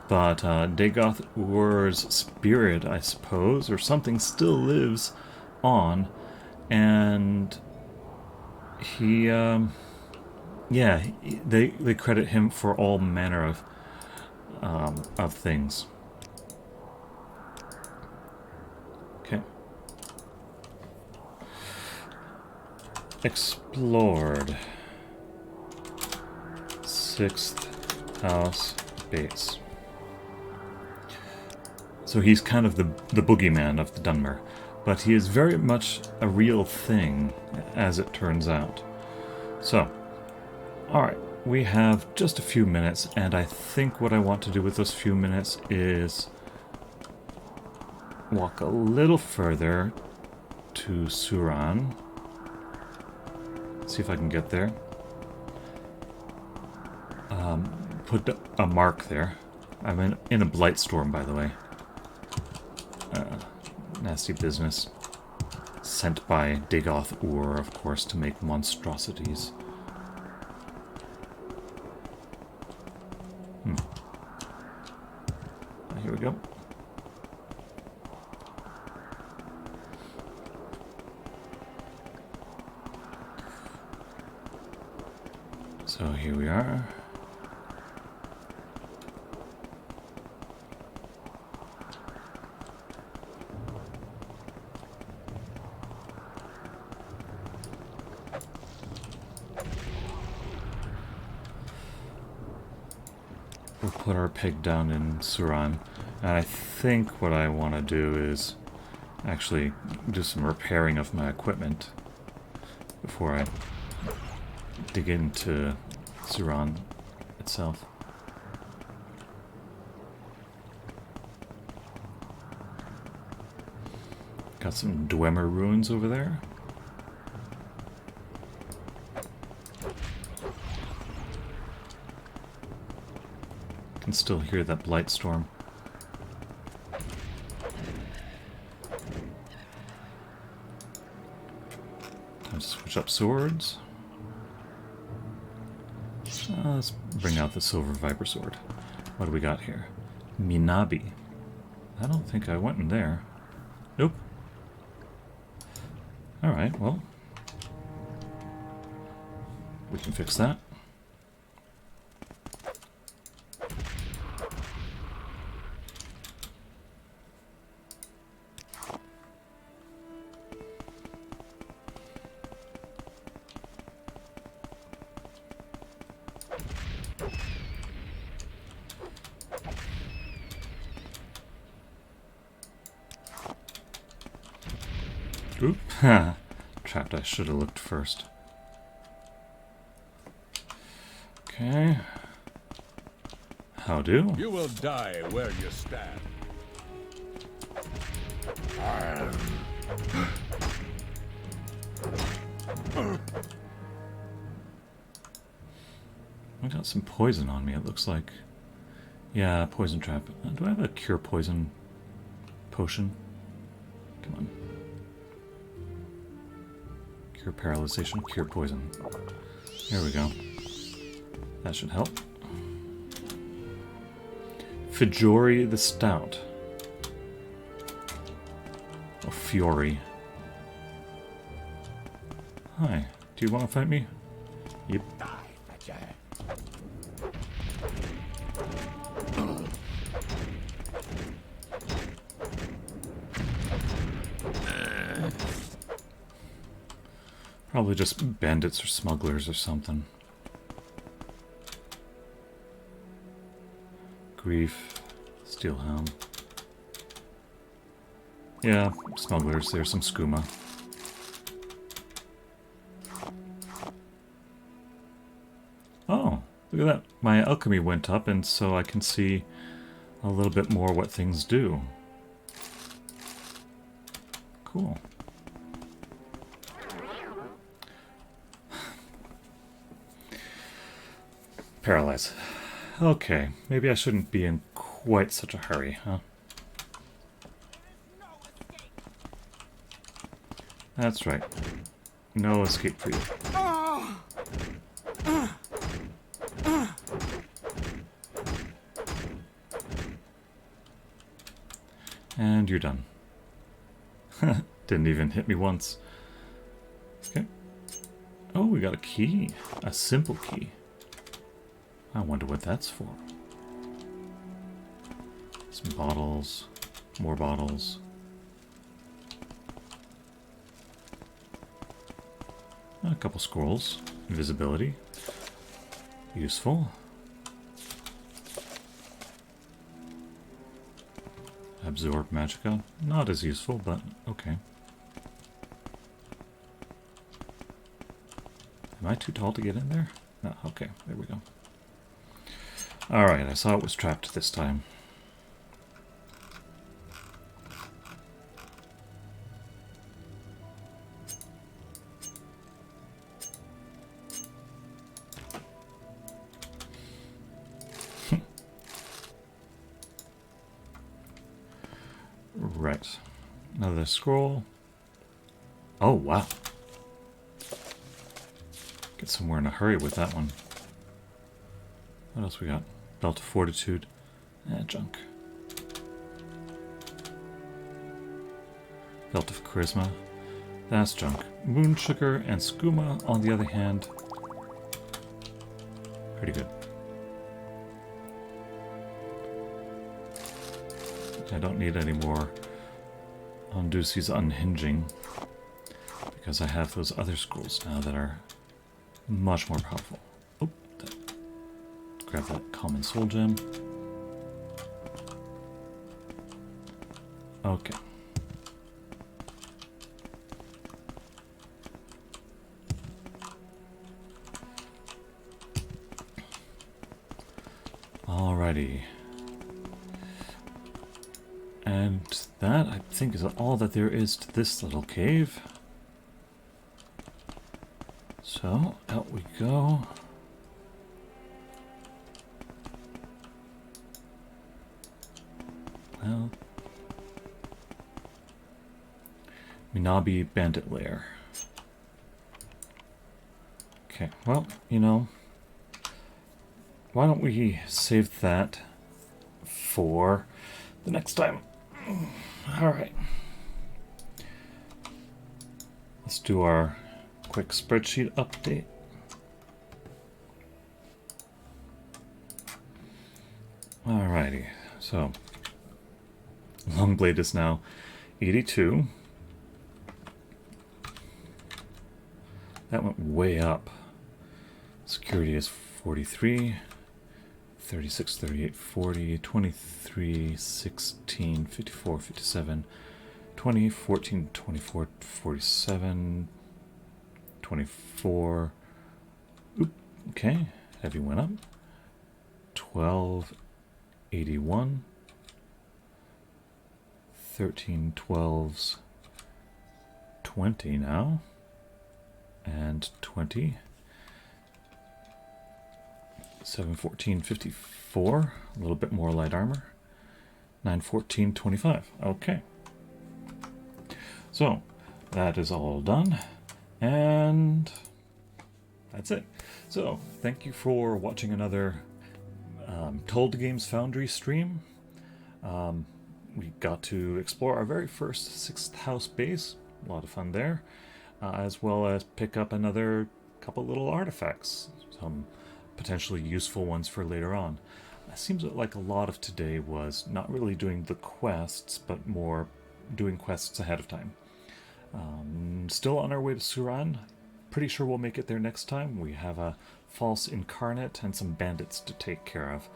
But Dagoth Ur's spirit, I suppose, or something, still lives on, and he, they credit him for all manner of things. Okay. Explored. 6th house base. So he's kind of the boogeyman of the Dunmer, but he is very much a real thing, as it turns out. So, alright, we have just a few minutes, and I think what I want to do with those few minutes is walk a little further to Suran. See if I can get there. Put a mark there. I'm in a blight storm, by the way. Nasty business. Sent by Dagoth Ur, of course, to make monstrosities. Here we go. So here we are. put our peg down in Suran. And I think what I want to do is actually do some repairing of my equipment before I dig into Suran itself. Got some Dwemer ruins over there. Can still hear that blight storm. Time to switch up swords. Let's bring out the Silver Viper Sword. What do we got here? Minabi. I don't think I went in there. Nope. Alright, well. We can fix that. Oop. Trapped. I should have looked first. Okay. How do? You will die where you stand. I got some poison on me, it looks like. Yeah, poison trap. Do I have a cure poison potion? Come on. Cure paralyzation, cure poison. There we go. That should help. Fijori the Stout. Oh, Fiori. Hi. Do you want to fight me? Yep. Probably just bandits or smugglers or something. Grief, Steelhound. Yeah, smugglers. There's some skooma. Oh, look at that. My alchemy went up, and so I can see a little bit more what things do. Cool. Paralyze. Okay, maybe I shouldn't be in quite such a hurry, huh? That's right. No escape for you. And you're done. Didn't even hit me once. Okay. Oh, we got a key. A simple key. I wonder what that's for. Some bottles. More bottles. A couple scrolls. Invisibility. Useful. Absorb magicka. Not as useful, but okay. Am I too tall to get in there? No, okay, there we go. Alright, I saw it was trapped this time. Right. Another scroll. Oh, wow. Get somewhere in a hurry with that one. What else we got? Belt of Fortitude. Junk. Belt of Charisma. That's junk. Moon Sugar and Skooma, on the other hand. Pretty good. I don't need any more Ondusi's Unhinging, because I have those other scrolls now that are much more powerful. Oh, Grab that common soul gem. Okay. Alrighty. And that, I think, is all that there is to this little cave. So, out we go. Well, Minabi Bandit Lair. Okay, well, you know, why don't we save that for the next time? Alright. Let's do our quick spreadsheet update. Alrighty, so Longblade is now 82. That went way up. Security is 43. 36, 38, 40, 23, 16, 54, 57, 20, 14, 24, 47, 24. Oop, okay, heavy went up. 12, 81. 13, 12's 20 now. And 20. 714 54, a little bit more light armor. 914 25. Okay. So that is all done, and that's it. So thank you for watching another Told Games Foundry stream. We got to explore our very first 6th house base. A lot of fun there, as well as pick up another couple little artifacts. Some potentially useful ones for later on. It seems like a lot of today was not really doing the quests, but more doing quests ahead of time. Still on our way to Suran. Pretty sure we'll make it there next time. We have a false incarnate and some bandits to take care of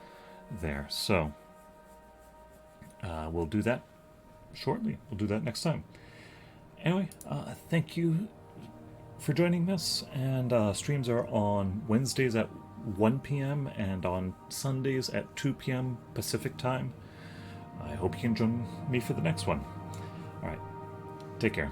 there. So we'll do that shortly. We'll do that next time. Anyway, thank you for joining us, and streams are on Wednesdays at 1 p.m. and on Sundays at 2 p.m. Pacific time. I hope you can join me for the next one. Alright, take care.